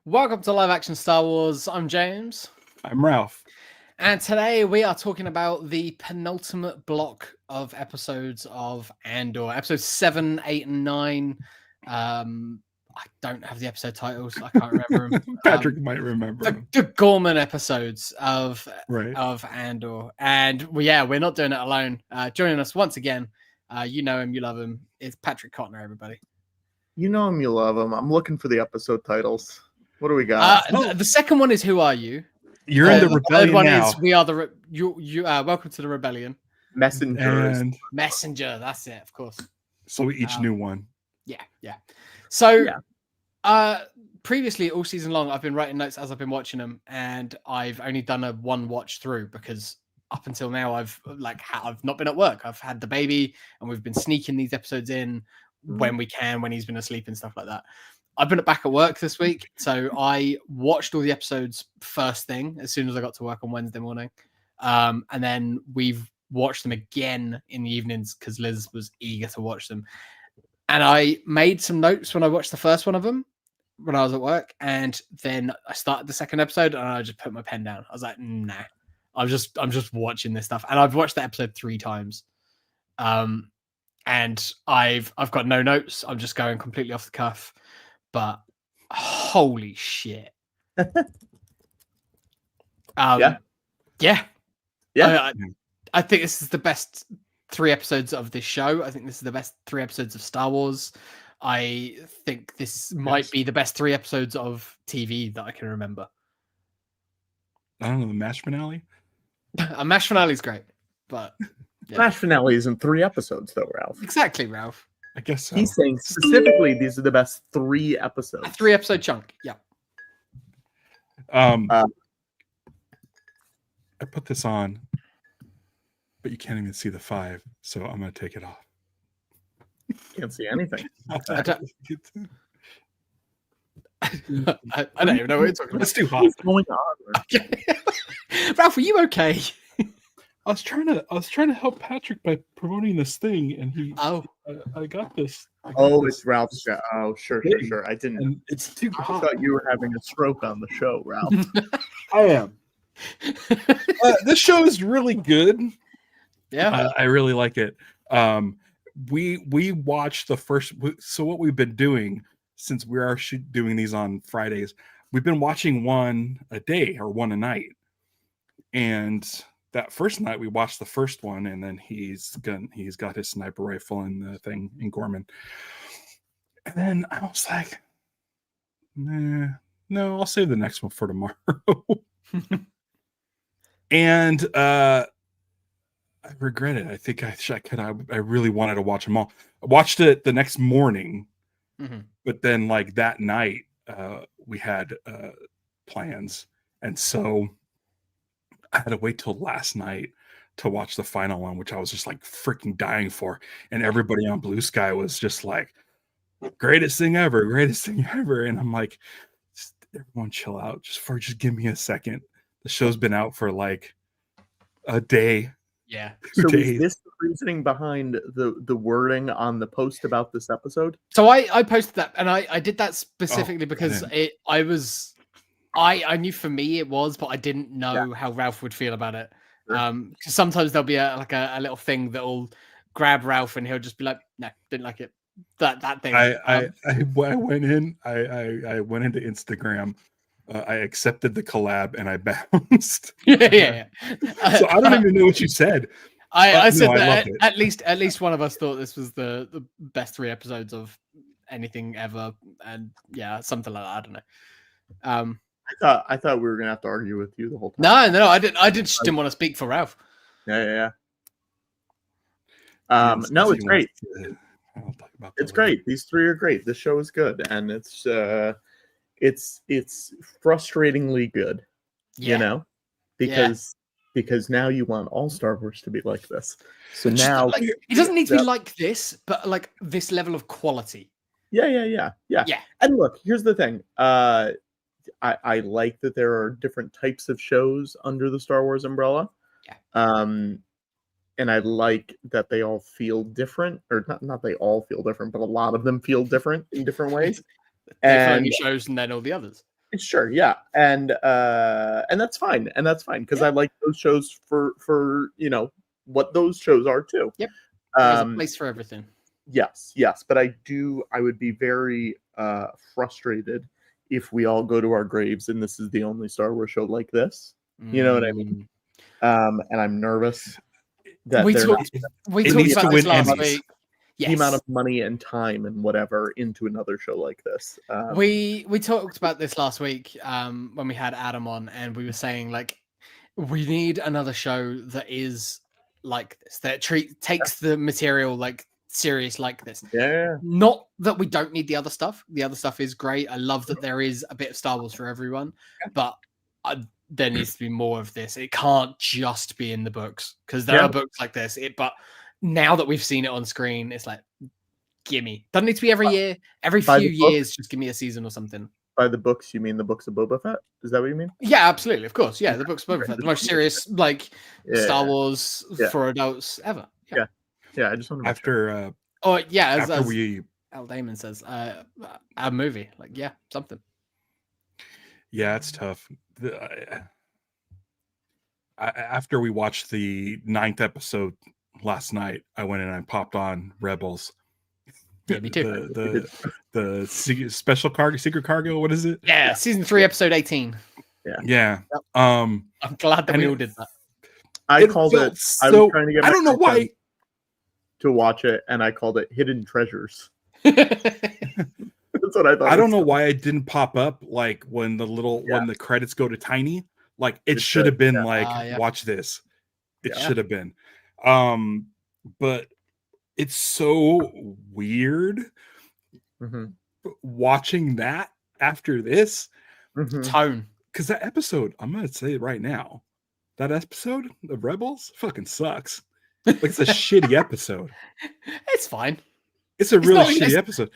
Welcome to Live Action Star Wars. I'm James. I'm Ralph. And today we are talking about the penultimate block of episodes of Andor. Episodes 7, 8, and 9. I don't have the episode titles. I can't remember them. Patrick might remember. The Gorman episodes of Right. Andor. And we're not doing it alone. Joining us once again, you know him, you love him. It's Patrick Cotnoir, everybody. You know him, you love him. I'm looking for the episode titles. What do we got? The second one is Who Are You? You're in the rebellion third one now. is We Are the Welcome to the Rebellion. Messengers. And Messenger, that's it, of course. so we each knew one. Yeah. So, previously all season long, I've been writing notes as I've been watching them, and I've only done a one watch through because up until now I've not been at work. I've had the baby, and we've been sneaking these episodes in when we can, when he's been asleep and stuff like that. I've been back at work this week, so I watched all the episodes first thing as soon as I got to work on Wednesday morning, and then we've watched them again in the evenings because Liz was eager to watch them. And I made some notes when I watched the first one of them when I was at work, and then I started the second episode and I just put my pen down. I was like, nah, I'm just watching this stuff, and I've watched the episode 3 times, and I've got no notes. I'm just going completely off the cuff. But holy shit. Yeah. I think this is the best 3 episodes of this show. I think this is the best 3 episodes of Star Wars. I think this might be the best 3 episodes of TV that I can remember. I don't know, the MASH finale? A MASH finale is great, but MASH finale isn't 3 episodes, though, Ralph. Exactly, Ralph. I guess so. He's saying specifically these are the best 3 episodes. A 3 episode chunk, yeah. I put this on, but you can't even see the 5, so I'm going to take it off. Can't see anything. I don't even know what you're talking about. It's too hot. What's going on? Okay. Ralph, are you okay? I was trying to help Patrick by promoting this thing, and I got this. It's Ralph's show. Oh, sure. I didn't. And it's too I hot. thought you were having a stroke on the show, Ralph. I am. This show is really good. Yeah, I really like it. We watched the first. So what we've been doing since we are doing these on Fridays, we've been watching one a day or one a night. And that first night we watched the first one, and then he's got his sniper rifle and the thing in Gorman. And then I was like, no, I'll save the next one for tomorrow. And I regret it. I think I really wanted to watch them all. I watched it the next morning, but then like that night we had plans, and so I had to wait till last night to watch the final one, which I was just like freaking dying for. And everybody on Blue Sky was just like, greatest thing ever. And I'm like, everyone chill out. Just give me a second. The show's been out for like a day. Yeah. So is this the reasoning behind the wording on the post about this episode? So I posted that, and I did that specifically because I knew for me it was, but I didn't know how Ralph would feel about it. Because sometimes there'll be a little thing that'll grab Ralph, and he'll just be like, "No, didn't like it." That thing. I went in. I went into Instagram. I accepted the collab and I bounced. Yeah. So I don't even know what you said. I said that at at least one of us thought this was the best 3 episodes of anything ever, and something like that. I don't know. I thought we were gonna have to argue with you the whole time. No, I just didn't want to speak for Ralph. Yeah. No, it's great. It's great. These 3 are great. This show is good, and it's frustratingly good. Yeah. You know, because now you want all Star Wars to be like this. So now it doesn't need to be like this, but like this level of quality. Yeah. And look, here's the thing. I like that there are different types of shows under the Star Wars umbrella. Yeah. And I like that they all feel different, or not they all feel different, but a lot of them feel different in different ways. And shows and then all the others. Sure, yeah, and that's fine, because I like those shows for what those shows are too. Yep, there's a place for everything. Yes, but I would be very frustrated if we all go to our graves and this is the only Star Wars show like this. You know what I mean? And I'm nervous that we talked about this last week. Yes. The amount of money and time and whatever into another show like this. We talked about this last week when we had Adam on, and we were saying like we need another show that is like this, that takes the material like serious like this. Yeah. Not that we don't need the other stuff. The other stuff is great. I love that there is a bit of Star Wars for everyone, but there needs to be more of this. It can't just be in the books, because there are books like this. But now that we've seen it on screen, it's like, gimme. Doesn't need to be every year. Every few years, just give me a season or something. By the books, you mean the books of Boba Fett? Is that what you mean? Yeah, absolutely. Of course. Yeah, the books of Boba Fett. The most serious, like, Star Wars for adults ever. Yeah, I just want to after Al Damon says, a movie. Like, something. Yeah, it's tough. After we watched the 9th episode last night, I went and I popped on Rebels. Yeah, me too. The special cargo, secret cargo. What is it? Yeah, season 3, episode 18. Yeah. Yep. I'm glad that we all did that. I called it. So, I was trying to get. I don't know why. To watch it, and I called it Hidden Treasures. That's what I thought. I don't know why it didn't pop up like when the credits go to Tiny. Like it should have been watch this. It should have been. But it's so weird watching that after this tone. Because that episode, I'm gonna say it right now, that episode of Rebels fucking sucks. Like it's a shitty episode. It's fine. It's a really shitty episode.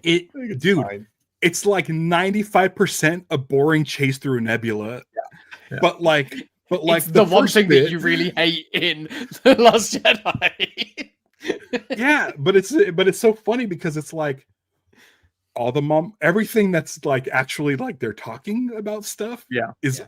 It's like 95% a boring chase through a nebula. Yeah. But it's the one thing that you really hate in The Last Jedi. Yeah, but it's so funny because it's like everything that's like actually like they're talking about stuff is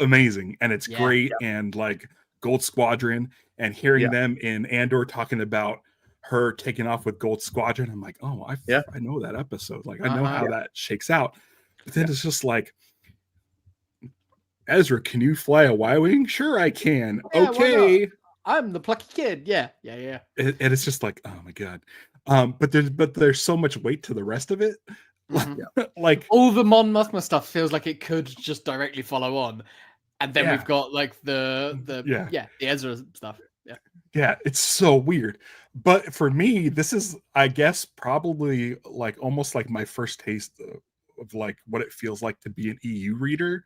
amazing, and it's great, and like Gold Squadron, and hearing them in Andor talking about her taking off with Gold Squadron, I'm like, oh, I know that episode. Like I know how that shakes out. But then it's just like, Ezra, can you fly a Y-wing? Sure, I can. Okay, I'm the plucky kid. Yeah. And it's just like, oh my god. But there's so much weight to the rest of it. Like all the Mon Mothma stuff feels like it could just directly follow on, and then we've got like the Ezra stuff. Yeah, it's so weird. But for me, this is, I guess, probably like almost like my first taste of like what it feels like to be an EU reader,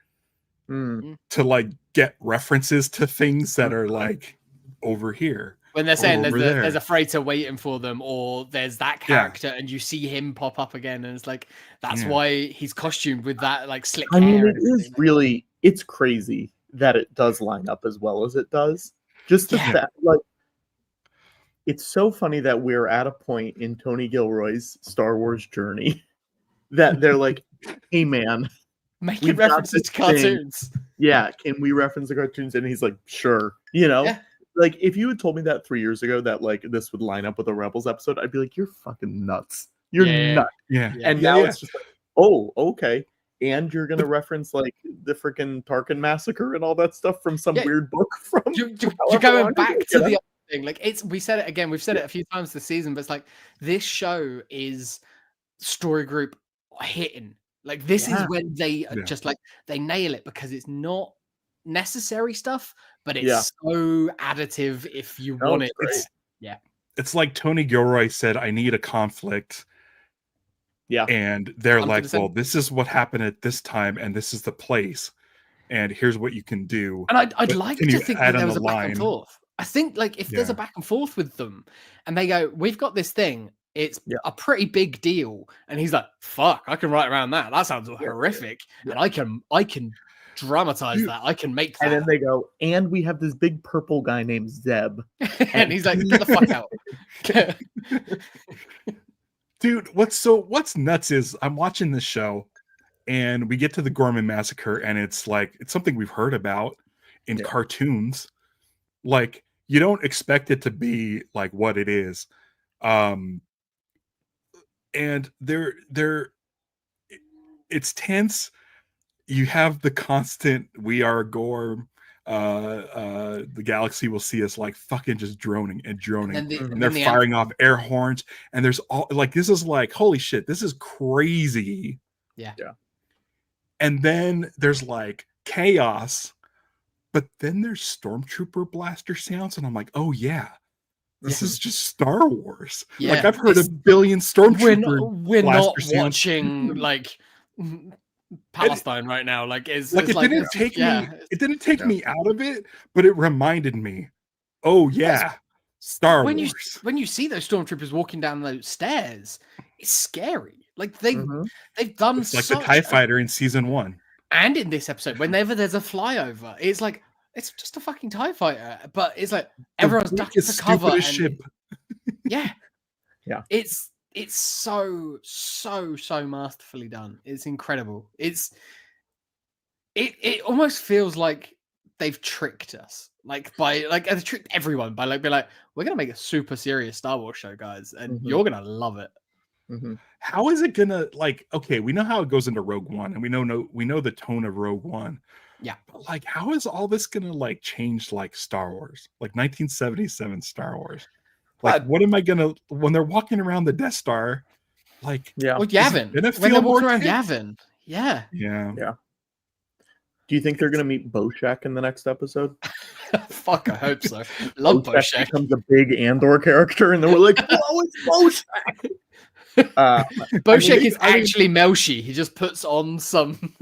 to like get references to things that are like over here. When they're saying there's a freighter waiting for them, or there's that character and you see him pop up again, and it's like, that's why he's costumed with that like slick hair. I mean, it is really, it's crazy that it does line up as well as it does. Just the fact, like, it's so funny that we're at a point in Tony Gilroy's Star Wars journey that they're like, hey man, making references to cartoons. Yeah, can we reference the cartoons? And he's like, sure. You know? Yeah. Like, if you had told me that 3 years ago that like this would line up with a Rebels episode, I'd be like, you're fucking nuts. You're nuts. Yeah. And now it's just like, oh, okay. And you're gonna reference like the freaking Tarkin massacre and all that stuff from some weird book from. You're going back to the other thing. Like we said it again. We've said it a few times this season, but it's like this show is story group hitting. Like this is when they just like they nail it, because it's not necessary stuff, but it's so additive if you want it. It's like Tony Gilroy said, I need a conflict. Yeah. And they're 100%. Like, well, this is what happened at this time, and this is the place, and here's what you can do. And I'd like to think that there was a back and forth. I think like if there's a back and forth with them and they go, we've got this thing, it's a pretty big deal. And he's like, fuck, I can write around that. That sounds horrific. And I can dramatize that. I can make that. And then they go, and we have this big purple guy named Zeb. And he's like, get the fuck out. Dude, what's nuts is I'm watching this show and we get to the Gorman Massacre, and it's like it's something we've heard about in cartoons. Like, you don't expect it to be like what it is. And it's tense. You have the constant "we are Gorm." The galaxy will see us, like, fucking just droning and droning, and they're firing off air horns, and there's all like, this is like, holy shit, this is crazy. Yeah. And then there's like chaos, but then there's stormtrooper blaster sounds, and I'm like, oh yeah, this is just Star Wars. Yeah, like, I've heard a billion stormtrooper we're not blaster watching sounds. like Palestine right now. Like, it didn't take me. It didn't take me out of it, but it reminded me. Oh yeah, Star Wars. When you see those stormtroopers walking down those stairs, it's scary. Like, they've done it's like the TIE fighter in season 1, and in this episode, whenever there's a flyover, it's like, it's just a fucking TIE fighter, but it's like everyone's ducking for cover. And, ship. Yeah. It's so masterfully done. It's incredible. It almost feels like they've tricked us, they've tricked everyone by being like, we're gonna make a super serious Star Wars show, guys, and you're gonna love it. How is it gonna, like, okay, we know how it goes into Rogue One, and we know the tone of Rogue One. Yeah, but like, how is all this gonna like change like Star Wars, like 1977 Star Wars? Like, what am I gonna, when they're walking around the Death Star? Like, well, Yavin, when they're walking around Yavin, yeah. Do you think they're gonna meet Boshek in the next episode? Fuck, I hope so. Love Boshek. Becomes a big Andor character, and then we're like, "Whoa, it's Boshek!" Boshek is actually Melshi. He just puts on some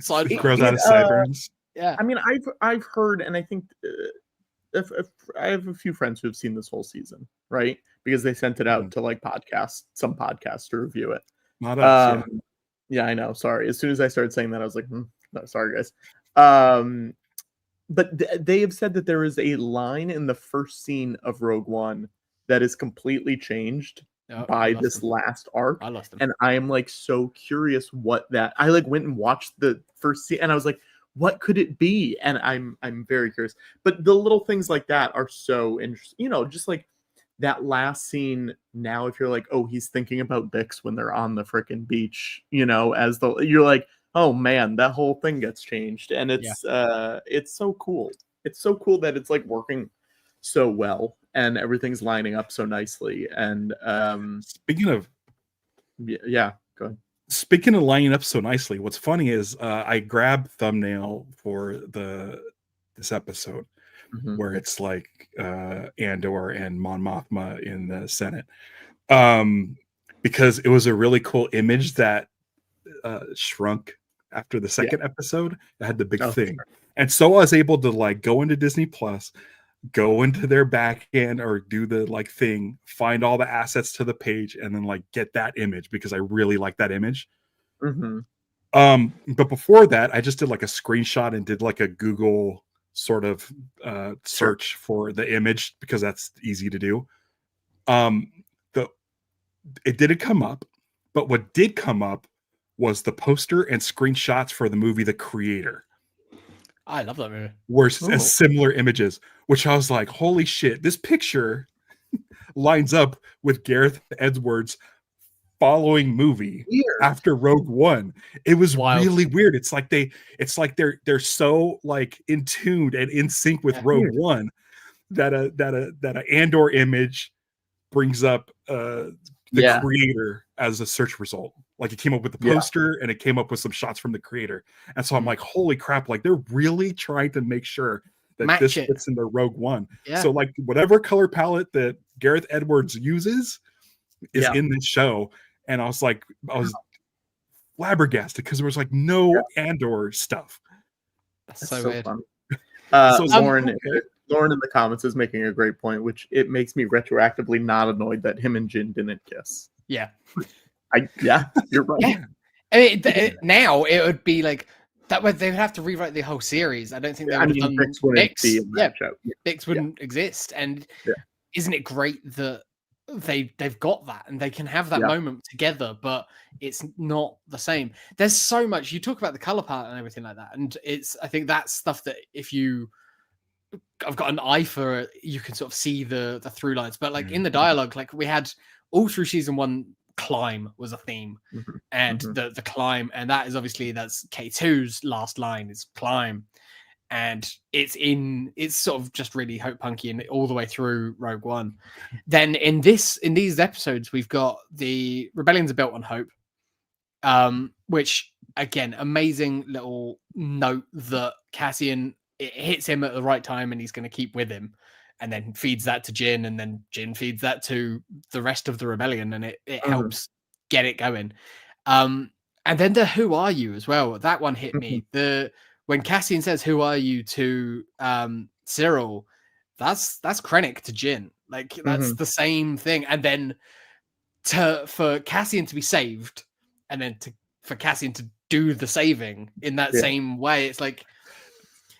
side. He grows out his sideburns. Yeah, I mean, I've heard, and I think if I have a few friends who have seen this whole season, right? Because they sent it out to like some podcasts to review it. Not us. Yeah, I know. Sorry. As soon as I started saying that, I was like, no, sorry, guys. But they have said that there is a line in the first scene of Rogue One that is completely changed by this last arc. I lost him. And I am like so curious what that. I like went and watched the first scene, and I was like, what could it be? And I'm very curious. But the little things like that are so interesting. You know, just like that last scene. Now, if you're like, oh, he's thinking about Bix when they're on the frickin' beach, you know, you're like, oh man, that whole thing gets changed. And it's so cool. It's so cool that it's like working so well and everything's lining up so នេះAnd speaking of, go ahead. Speaking of lining up so nicely, what's funny is I grabbed thumbnail for this episode where it's like Andor and Mon Mothma in the Senate, because it was a really cool image that shrunk after the second episode. It had the big thing, and so I was able to like go into Disney Plus, go into their back end or do the like thing, find all the assets to the page, and then like get that image because I really like that image. But before that, I just did like a screenshot and did like a Google sort of search for the image because that's easy to do. It didn't come up, but what did come up was the poster and screenshots for the movie The Creator. I love that movie. Were as similar images, which I was like, holy shit, this picture lines up with Gareth Edwards' following movie after Rogue One. It was really weird. It's like they're so like in tune and in sync with Rogue One that a Andor image brings up the Creator as a search result. Like, it came up with the poster and it came up with some shots from The Creator. And so I'm like, holy crap, like they're really trying to make sure that this fits in the Rogue One. Yeah. So like whatever color palette that Gareth Edwards uses is in this show. And I was flabbergasted because there was like no Andor stuff. That's so weird. Fun. Lauren in the comments is making a great point, which it makes me retroactively not annoyed that him and Jin didn't kiss. Yeah. You're right. Yeah. I mean, now it would be like that. Way they would have to rewrite the whole series. I don't think they would have done Bix. Bix wouldn't exist. And isn't it great that they've got that and they can have that Yeah. moment together, but it's not the same. There's so much. You talk about the color palette and everything like that, and I think that's stuff that if I've got an eye for it, you can sort of see the through lines. But like in the dialogue, like we had all through season 1, climb was a theme, and the climb, and that is obviously that's K2's last line is climb. And it's sort of just really hope punky and all the way through Rogue One. Then in these episodes, we've got the rebellions are built on hope, which again, amazing little note that Cassian, it hits him at the right time and he's going to keep with him, and then feeds that to Jin, and then Jin feeds that to the rest of the rebellion, and it helps get it going. And then the who are you as well, that one hit me. When Cassian says, "Who are you?" to Cyril, that's Krennic to Jin. Like that's the same thing. And then for Cassian to be saved, and then for Cassian to do the saving in that same way, it's like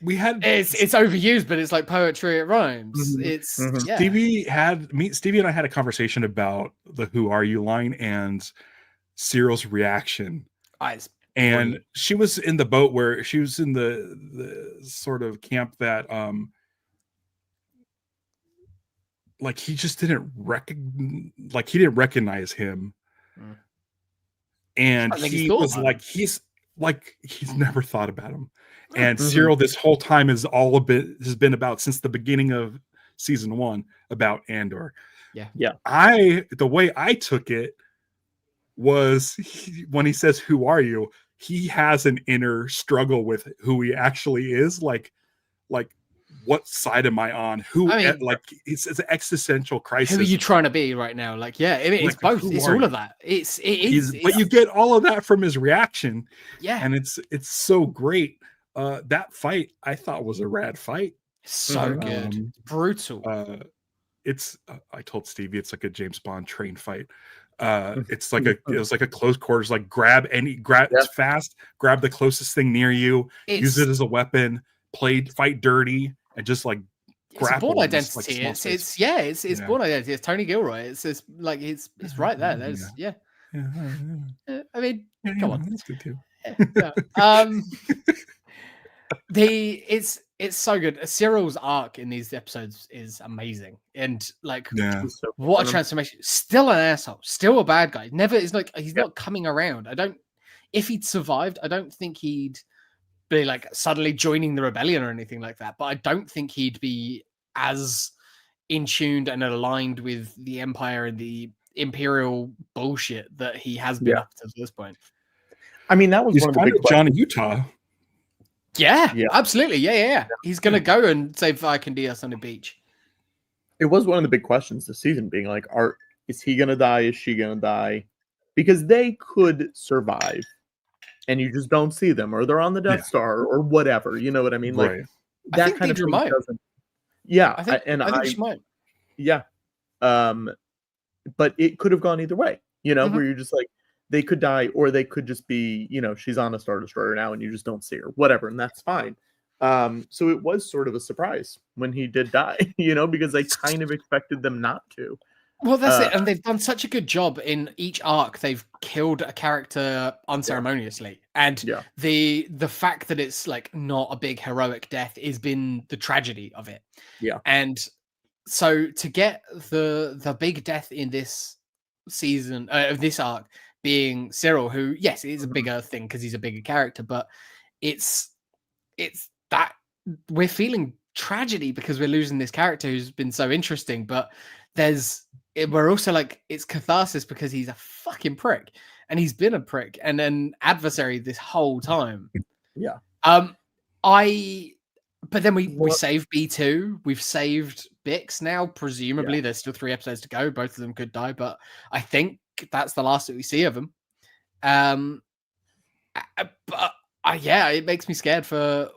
it's overused, but it's like poetry. It rhymes. It's Stevie and I had a conversation about the "Who are you?" line and Cyril's reaction. And she was in the boat where she was in the sort of camp that like he just didn't recognize him. And he was like he's never thought about him. And Cyril this whole time has been about, since the beginning of season 1, about Andor. The way I took it was when he says, "Who are you?" he has an inner struggle with who he actually is. Like what side am I on? It's an existential crisis. Who are you trying to be right now? Like, it's both. It's all of that. But you get all of that from his reaction. Yeah. And it's so great. That fight I thought was a rad fight. So good. Brutal. I told Stevie it's like a James Bond train fight. It was like a close quarters, like it's fast, grab the closest thing near you, use it as a weapon, fight dirty, and just like grapple. It's Bourne identity. It's Bourne identity. It's Tony Gilroy. It's like it's right there. There's I mean, come on, that's good too. It's so good. Cyril's arc in these episodes is amazing, and like, what a transformation! Still an asshole, still a bad guy. He's not coming around. If he'd survived, I don't think he'd be like suddenly joining the rebellion or anything like that. But I don't think he'd be as in tuned and aligned with the Empire and the Imperial bullshit that he has been up to this point. I mean, that was one of the big Johnny Utah. Yeah, absolutely. Yeah. He's going to go and save Viking Diaz on the beach. It was one of the big questions this season, being like, is he going to die? Is she going to die? Because they could survive and you just don't see them, or they're on the Death Star or whatever. You know what I mean? Like that kind of thing doesn't. Yeah. I think she might. Yeah. But it could have gone either way, where you're just like, they could die, or they could just be, she's on a Star Destroyer now and you just don't see her, whatever. And that's fine. So it was sort of a surprise when he did die, because I kind of expected them not to. Well, that's it. And they've done such a good job in each arc. They've killed a character unceremoniously. And the fact that it's like not a big heroic death has been the tragedy of it. Yeah. And so to get the big death in this season of this arc being Cyril, who, yes, it is a bigger thing because he's a bigger character, but it's that we're feeling tragedy because we're losing this character who's been so interesting, but we're also like, it's catharsis because he's a fucking prick, and he's been a prick and an adversary this whole time. Yeah. But then we saved B2, we've saved Bix now, presumably there's still 3 episodes to go, both of them could die, but I think that's the last that we see of them. It makes me scared for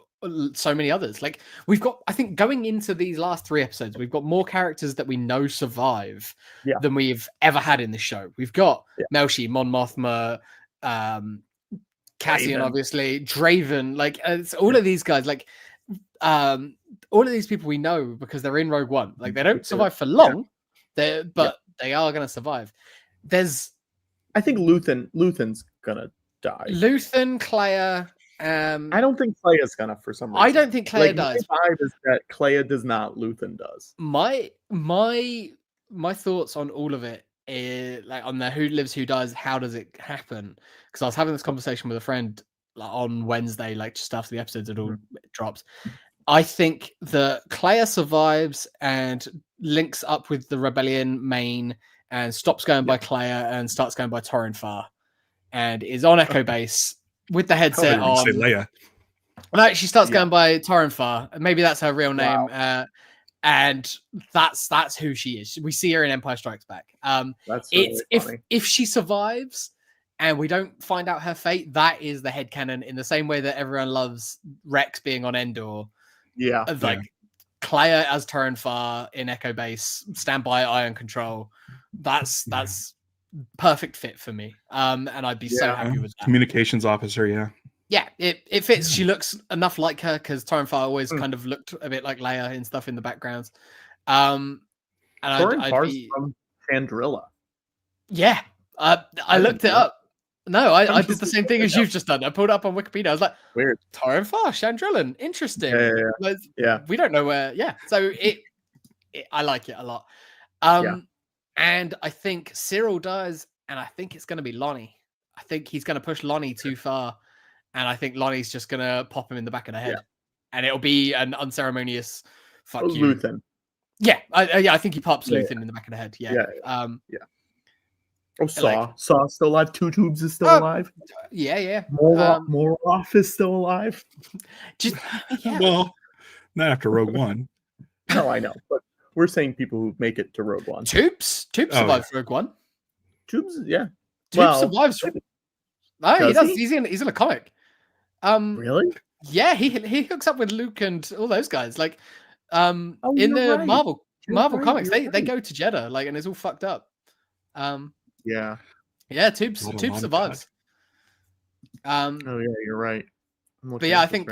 so many others. Like, we've got, I think, going into these last 3 episodes, we've got more characters that we know survive than we've ever had in the show. We've got Melshi, Mon Mothma, Cassian, obviously, Draven, like, it's all of these guys, like, all of these people we know because they're in Rogue One. Like, they don't survive for long, but They are going to survive. I think Luthen's gonna die. Luthen, Clea. I don't think Clea's gonna for some reason. I don't think Clea dies. My vibe is that Clea does not, Luthen does. My thoughts on all of it is like on the who lives, who dies, how does it happen? Because I was having this conversation with a friend like, on Wednesday, like just after the episodes had all dropped. I think that Clea survives and links up with the rebellion main and stops going by Clea and starts going by Torrin Far and is on Echo Base with the headset on. Say Leia. No, she starts going by Torrin Far. Maybe that's her real name. Wow. And that's who she is. We see her in Empire Strikes Back. That's really funny. If she survives and we don't find out her fate, that is the headcanon in the same way that everyone loves Rex being on Andor. Yeah. Clea as Torrin Far in Echo Base, standby Iron Control. That's perfect fit for me. And I'd be so happy with that. Communications officer, Yeah, it fits. She looks enough like her because Torrin Far always kind of looked a bit like Leia and stuff in the backgrounds. And Torrin Far's from Chandrilla. Yeah, I looked it up. No, I did the same thing as you've just done. I pulled it up on Wikipedia. I was like, weird. Torrin Far, Chandrillan, interesting. Yeah. We don't know where. Yeah, so I like it a lot. And I think Cyril does, and I think it's going to be Lonnie. I think he's going to push Lonnie too far. And I think Lonnie's just going to pop him in the back of the head. Yeah. And it'll be an unceremonious fuck you. Luthen. Yeah, I think he pops Luthen in the back of the head. Yeah. Oh, Saw still alive. Two Tubes is still alive. Yeah. Moroff is still alive. Well, not after Rogue One. No, I know. But we're saying people who make it to Rogue One. Tubes survives Rogue One. Tubes, yeah. Tubes survives. No, he does. He's in a comic. Really? Yeah, he hooks up with Luke and all those guys. Like, in the Marvel comics, they go to Jeddah, like, and it's all fucked up. Yeah, Tubes survives. Oh yeah, you're right. But yeah, I think.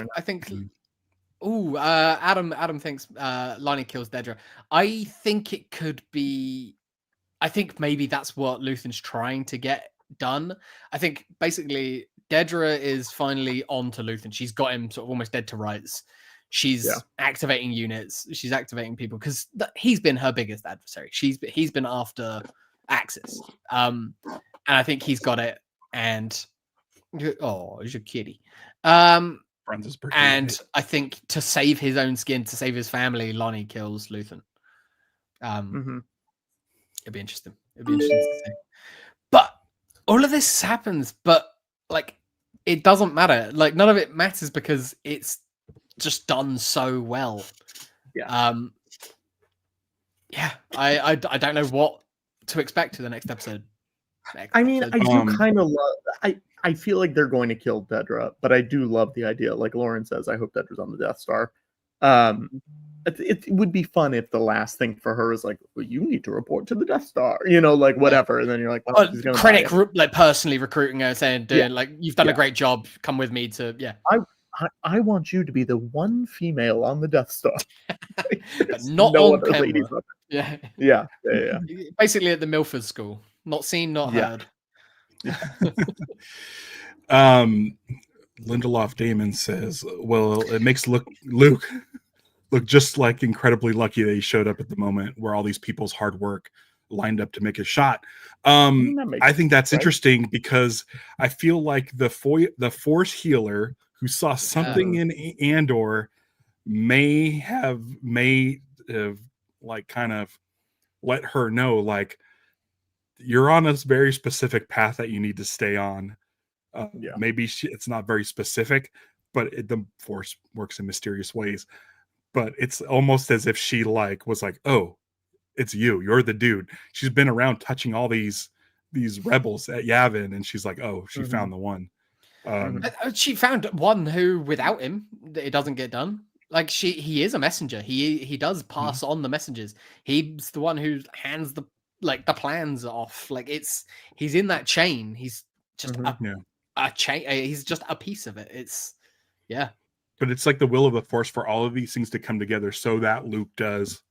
Ooh, Adam thinks Lonnie kills Dedra. I think it could be. I think maybe that's what Luthen's trying to get done. I think basically Dedra is finally on to Luthen. She's got him sort of almost dead to rights. She's activating units. She's activating people because he's been her biggest adversary. He's been after Axis. And I think he's got it. And he's a kitty. And I think to save his own skin, to save his family, Lonnie kills Luthen. It'd be interesting. To see. But all of this happens, but like it doesn't matter. Like none of it matters because it's just done so well. I don't know what to expect to the next episode. I mean, I do kind of love. I feel like they're going to kill Dedra, but I do love the idea. Like Lauren says, I hope Dedra's on the Death Star. It would be fun if the last thing for her is like, well, you need to report to the Death Star, like whatever. And then you're like, well, she's gonna Krennic like personally recruiting her, saying, like, you've done a great job. Come with me to I want you to be the one female on the Death Star. But not no on camera. Yeah. Basically at the Milford School. Not seen, not heard. Lindelof Damon says, well, it makes Luke look just like incredibly lucky that he showed up at the moment where all these people's hard work lined up to make a shot. I think that's interesting because I feel like the Force healer who saw something in Andor may have like kind of let her know, like, you're on a very specific path that you need to stay on. Maybe it's not very specific, but the Force works in mysterious ways. But it's almost as if she was like, oh, it's you're the dude. She's been around touching all these rebels at Yavin, and she's like, oh, she found the one. She found one who, without him, it doesn't get done. Like he is a messenger. He does pass on the messages. He's the one who hands the plans off. Like he's in that chain. He's just a chain. He's just a piece of it. But it's like the will of the Force for all of these things to come together so that Luke does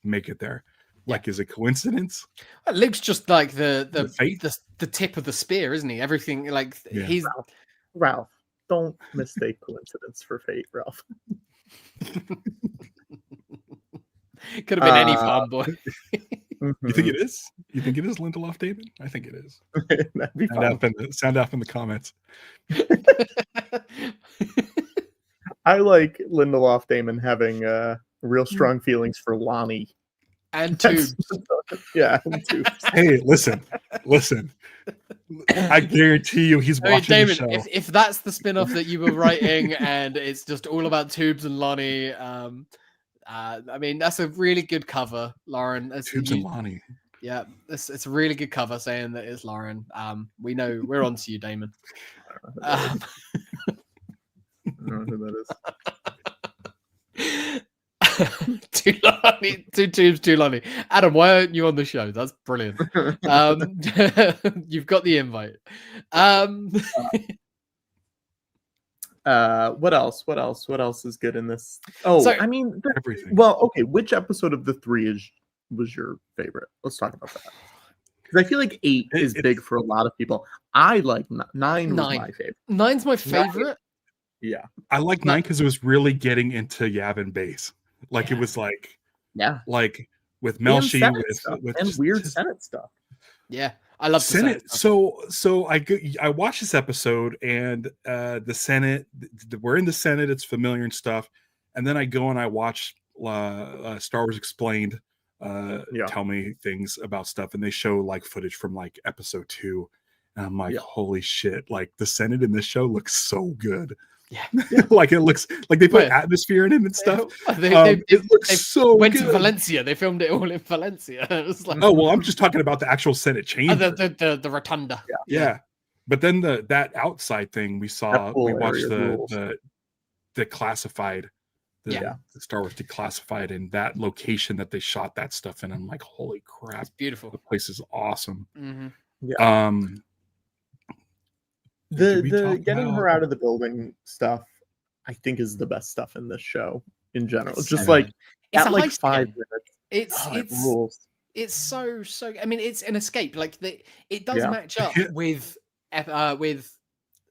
make it there. Like, is it coincidence? Luke's just like the tip of the spear, isn't he? Everything, like, he's... Ralph, don't mistake coincidence for fate, Ralph. Could have been any farm boy. You think it is? You think it is Lindelof Damon? I think it is. That'd be sound off in the comments. I like Lindelof Damon having real strong feelings for Lonnie. And Tubes. And Tubes. Hey, listen. I guarantee you he's watching Damon, the show. If that's the spin-off that you were writing and it's just all about Tubes and Lonnie, I mean, that's a really good cover, Lauren. Tubes and Lonnie. Yeah, it's a really good cover saying that it's Lauren. We know we're on to you, Damon. I don't know who that is. Two Tubes, two Lonnie. Adam, why aren't you on the show? That's brilliant. You've got the invite. What else? What else is good in this? Oh, so, I mean, everything. Well, okay. Which episode of the 3 was your favorite? Let's talk about that. Because I feel like 8 is big for a lot of people. I like 9 was my favorite. 9's my favorite. Yeah, I like 9 because it was really getting into Yavin base. Like it was like with Melshi with and weird Senate stuff. Yeah, I love Senate. So I watched this episode and the Senate. We're in the Senate. It's familiar and stuff. And then I go and I watch Star Wars Explained. Tell me things about stuff, and they show like footage from like episode 2. And I'm like, holy shit! Like the Senate in this show looks so good. Yeah. Like it looks like they put atmosphere in it and stuff. It looks so went good. to Valencia. They filmed it all in Valencia. It was like, oh well, I'm just talking about the actual Senate chamber. The rotunda. Yeah. But then that outside thing we saw, we watched the classified, the Star Wars Declassified, and that location that they shot that stuff in. I'm like, holy crap, it's beautiful. The place is awesome. Mm-hmm. Yeah. The getting her out of the building stuff, I think, is the best stuff in this show in general. It's just like it's at like 5 minutes. It rules. It's so. I mean, it's an escape. Like it does match up with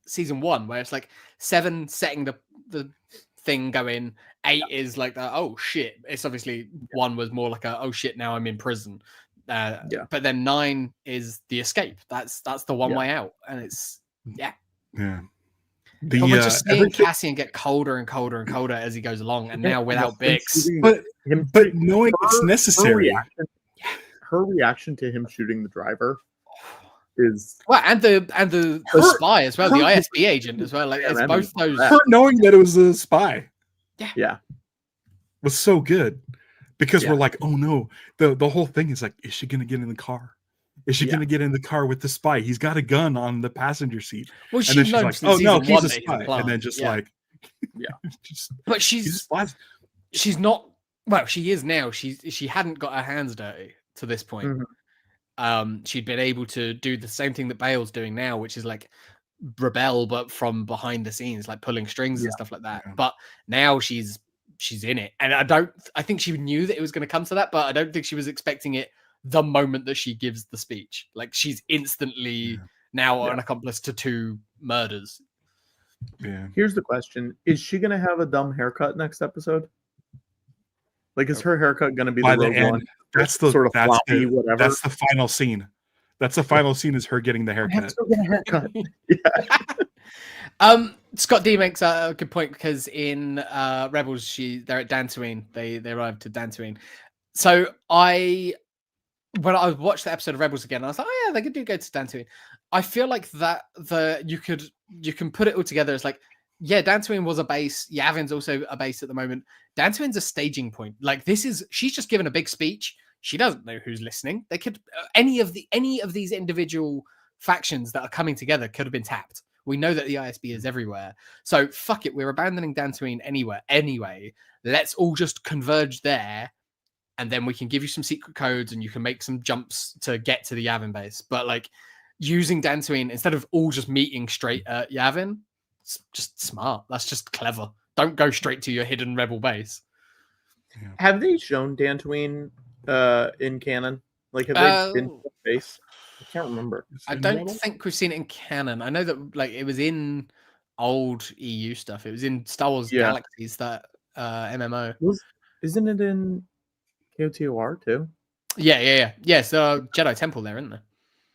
season 1, where it's like 7 setting the thing going. 8 is like the oh shit. It's obviously 1 was more like a oh shit, now I'm in prison. But then 9 is the escape. That's the one way out, and it's. Yeah. But we're just seeing Cassian get colder and colder and colder as he goes along, and now without Bix. But knowing it's necessary. Her reaction to him shooting the driver is and the spy as well, the ISB agent as well. Like it's both those. Her knowing that it was a spy. Yeah. Was so good because we're like, oh no, the whole thing is like, is she gonna get in the car? Is she going to get in the car with the spy? He's got a gun on the passenger seat. Well, and then she's like, oh no, he's a spy. And then just but she's not. Well, she is now. She hadn't got her hands dirty to this point. Mm-hmm. She'd been able to do the same thing that Bale's doing now, which is like rebel, but from behind the scenes, like pulling strings and stuff like that. Yeah. But now she's in it, and I think she knew that it was going to come to that, but I don't think she was expecting it. The moment that she gives the speech, like she's instantly now an accomplice to 2 murders. Yeah. Here's the question: is she gonna have a dumb haircut next episode? Like, is her haircut gonna be the Rogue One? That's the sort of floppy, whatever. That's the final scene. That's the final scene is her getting the haircut. Scott D makes a good point because in Rebels, they're at Dantooine. They arrived to Dantooine. So when I watched the episode of Rebels again, I was like, oh yeah, they could go to Dantooine. I feel like that you can put it all together. It's like, yeah, Dantooine was a base. Yavin's also a base at the moment. Dantooine's a staging point. Like she's just given a big speech. She doesn't know who's listening. They could any of these individual factions that are coming together could have been tapped. We know that the ISB is everywhere. So fuck it, we're abandoning Dantooine anyway. Let's all just converge there. And then we can give you some secret codes and you can make some jumps to get to the Yavin base. But like using Dantooine instead of all just meeting straight at Yavin, it's just smart. That's just clever. Don't go straight to your hidden rebel base. Yeah. Have they shown Dantooine in canon? Like, have they been to space? I can't remember. I don't think we've seen it in canon. I know that like it was in old EU stuff. It was in Star Wars Galaxies, that MMO. Isn't it in KOTOR too? Yeah. So Jedi Temple there, isn't there?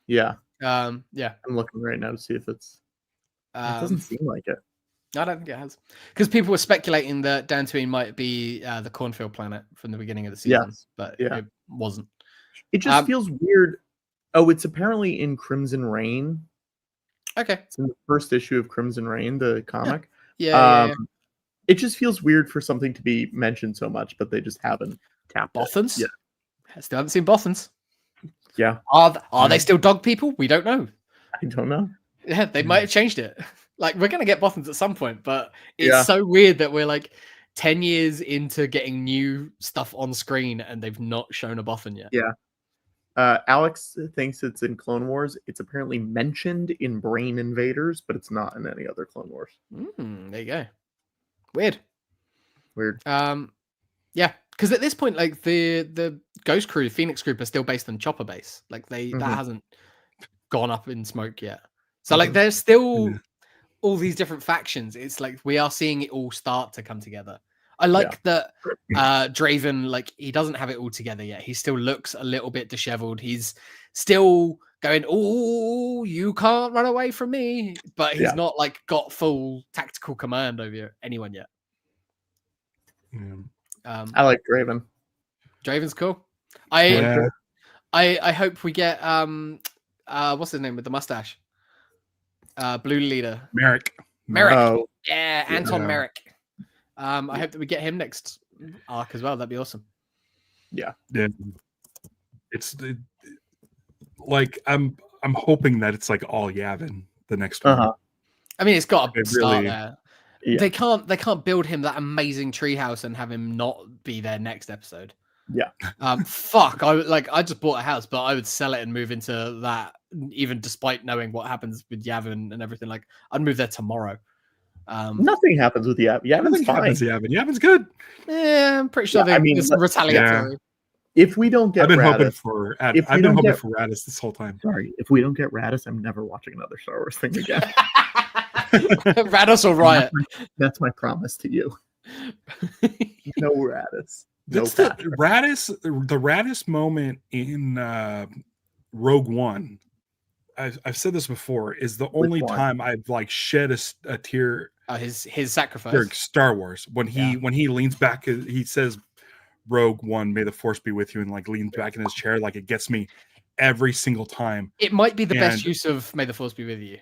Yeah. Yeah. I'm looking right now to see if it's. It doesn't seem like it. I don't think it has, because people were speculating that Dantooine might be the cornfield planet from the beginning of the season, but it wasn't. It just feels weird. Oh, it's apparently in Crimson Reign. Okay. It's in the first issue of Crimson Reign, the comic. Yeah. It just feels weird for something to be mentioned so much, but they just haven't tapped Bothans? it. I still haven't seen Bothans. Yeah. Are they still dog people? We don't know. I don't know. Yeah, they might have changed it. Like, we're going to get Bothans at some point, but it's so weird that we're like 10 years into getting new stuff on screen and they've not shown a Bothan yet. Yeah. Alex thinks it's in Clone Wars. It's apparently mentioned in Brain Invaders, but it's not in any other Clone Wars. There you go. Weird. Yeah, because at this point, like the Ghost Crew, Phoenix Group are still based on Chopper Base. Like that hasn't gone up in smoke yet. So like there's still all these different factions. It's like we are seeing it all start to come together. I like that Draven, like, he doesn't have it all together yet. He still looks a little bit disheveled. He's still going, "Oh, you can't run away from me," but he's not like got full tactical command over anyone yet. I like Draven. Draven's cool. I hope we get what's his name with the mustache? Blue leader. Merrick. Oh, Anton Merrick. I hope that we get him next arc as well. That'd be awesome. Yeah. It's like I'm hoping that it's like all Yavin the next one. I mean, it's got to start there. Yeah. They can't build him that amazing treehouse and have him not be there next episode. Yeah. Fuck. I just bought a house, but I would sell it and move into that, even despite knowing what happens with Yavin and everything. Like, I'd move there tomorrow. Nothing happens with Yavin. Yavin's fine. Yavin's good. Yeah, I'm pretty sure it's retaliatory. Yeah. If we don't get I've been Radis, hoping for Radis this whole time. Sorry, if we don't get Radis, I'm never watching another Star Wars thing again. Radis or Riot. That's my promise to you. No Radis. No the Radis moment in Rogue One. I've said this before. Is the only time I've like shed a tear. His sacrifice. During Star Wars, when he leans back, he says, "Rogue One, may the Force be with you," and like leans back in his chair. Like, it gets me every single time. It might be the best use of "May the Force be with you."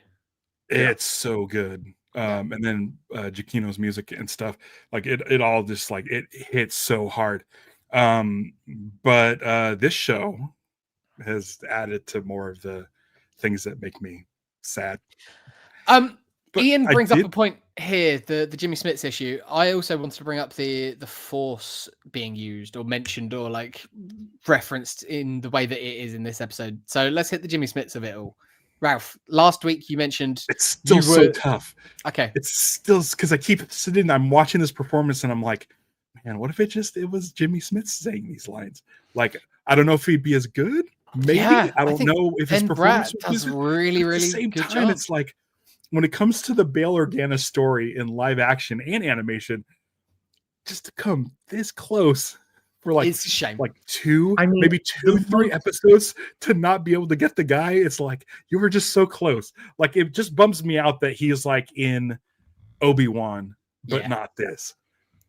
It's so good. And then Giacchino's music and stuff, like it all just like it hits so hard. But this show has added to more of the things that make me sad. Ian brings up a point here, the Jimmy Smits issue. I also wanted to bring up the Force being used or mentioned or like referenced in the way that it is in this episode. So let's hit the Jimmy Smits of it all. Ralph, last week you mentioned it's still so tough. Okay. It's still because I keep sitting, I'm watching this performance and I'm like, man, what if it was Jimmy Smits saying these lines? Like, I don't know if he'd be as good. Maybe. I don't know if his performance does really, really at the same good time, job. It's like when it comes to the Bail Organa story in live action and animation, just to come this close for like, it's a shame. Like maybe 2-3 episodes to not be able to get the guy. It's like, you were just so close. Like, it just bums me out that he's like in Obi-Wan, but not this.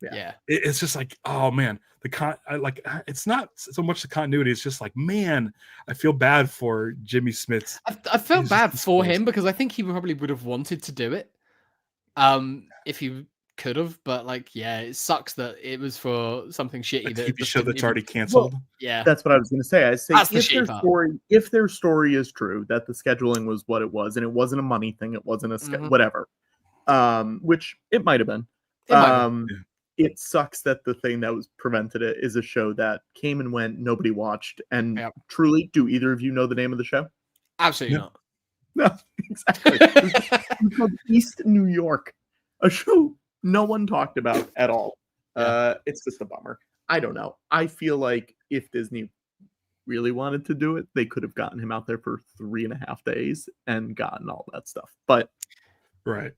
Yeah. It's just like, oh man, it's not so much the continuity. It's just like, man, I feel bad for Jimmy Smits. I felt bad for him because I think he probably would have wanted to do it. If he could have, but like, yeah, it sucks that it was for something shitty. A TV show that's already canceled. Yeah, that's what I was going to say. I say that's if their story is true, that the scheduling was what it was, and it wasn't a money thing, it wasn't a whatever. Which it might have been. It sucks that the thing that was prevented it is a show that came and went, nobody watched, and truly, do either of you know the name of the show? Absolutely not. No, exactly. It's called East New York, a show no one talked about at all. It's just a bummer. I don't know. I feel like if Disney really wanted to do it, they could have gotten him out there for 3.5 days and gotten all that stuff. But right.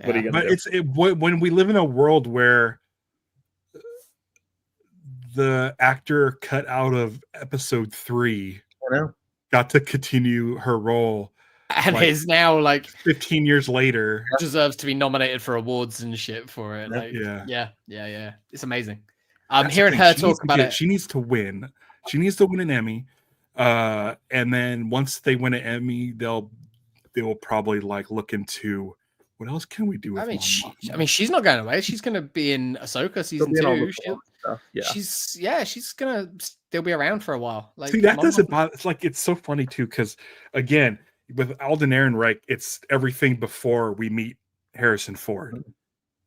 What are you But gonna do? When we live in a world where the actor cut out of episode 3 got to continue her role, and is now like 15 years later, deserves to be nominated for awards and shit for it. Like, yeah. It's amazing. I'm hearing her talk about it. She needs to win. She needs to win an Emmy. And then once they win an Emmy, they will probably like look into what else can we do with she's not going away. She's going to be in Ahsoka season 2. She's going to still be around for a while. Like, see, that doesn't bother. It's like, it's so funny too, because again, with Alden Ehrenreich, it's everything before we meet Harrison Ford,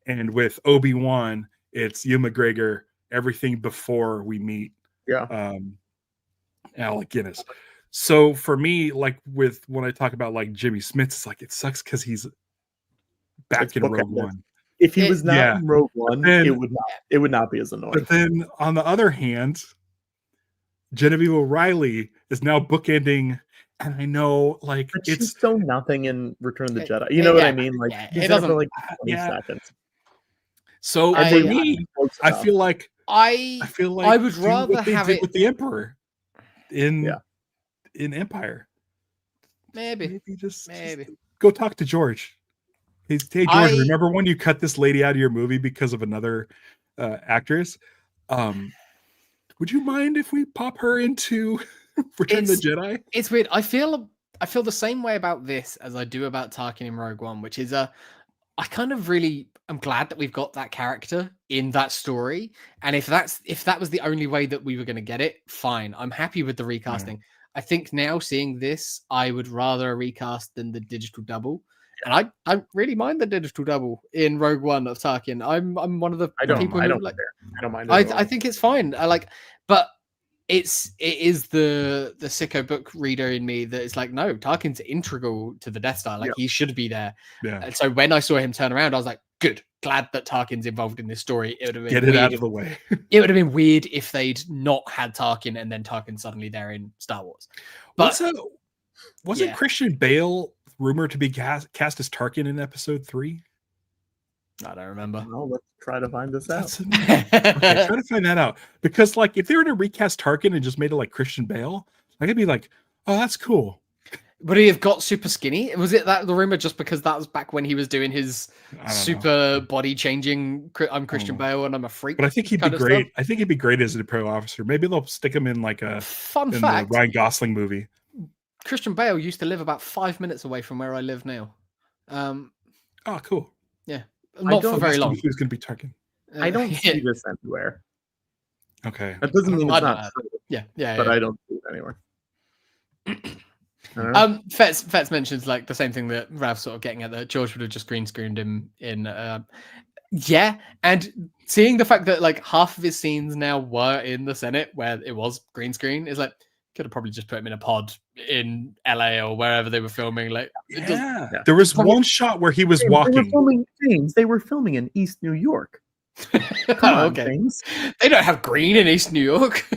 and with Obi-Wan, it's Ewan McGregor, everything before we meet Alec Guinness. So for me, like when I talk about like Jimmy Smith, it's like it sucks because he's back in Rogue One. If he was not in Rogue One, it would not be as annoying. But then on the other hand, Genevieve O'Reilly is now bookending, and I know like but she's so nothing in Return of the Jedi. You know what I mean? Like it doesn't for like 20 seconds. So for me, I feel like I would rather have it with the Emperor in Empire. Maybe just go talk to George. Hey George, remember when you cut this lady out of your movie because of another actress? Would you mind if we pop her into Return of the Jedi? It's weird. I feel the same way about this as I do about Tarkin in Rogue One, which is I kind of really am glad that we've got that character in that story. And if that was the only way that we were going to get it, fine. I'm happy with the recasting. I think now seeing this, I would rather a recast than the digital double. And I don't really mind the digital double in Rogue One of Tarkin. I'm one of the people who like. I don't mind. I think it's fine. But it is the sicko book reader in me that is like, no, Tarkin's integral to the Death Star. Like he should be there. Yeah. And so when I saw him turn around, I was like, good, glad that Tarkin's involved in this story. It would have been get it out of the way. It would have been weird if they'd not had Tarkin and then Tarkin suddenly there in Star Wars. But wasn't Christian Bale rumored to be cast as Tarkin in episode 3? I don't remember. Well, let's try to find this out. Okay, try to find that out. Because like if they were to recast Tarkin and just made it like Christian Bale, I could be like, oh, that's cool. Would he have got super skinny? Was it that the rumor just because that was back when he was doing his super body changing? I'm Christian Bale and I'm a freak. But I think he'd be great. I think he'd be great as an Imperial officer. Maybe they'll stick him in like a fun fact. The Ryan Gosling movie. Christian Bale used to live about 5 minutes away from where I live now. Oh, cool. Yeah, not for very long. He was going to be Tarkin. I don't see this anywhere. Okay, that doesn't mean it's not true. Yeah, but I don't see it anywhere. Fetz mentions like the same thing that Ralph's sort of getting at, that George would have just green screened him in. And seeing the fact that like half of his scenes now were in the Senate where it was green screen is like, could have probably just put him in a pod in LA or wherever they were filming. Like, there was one shot where he was walking. They were filming in East New York. Come on, James. They don't have green in East New York.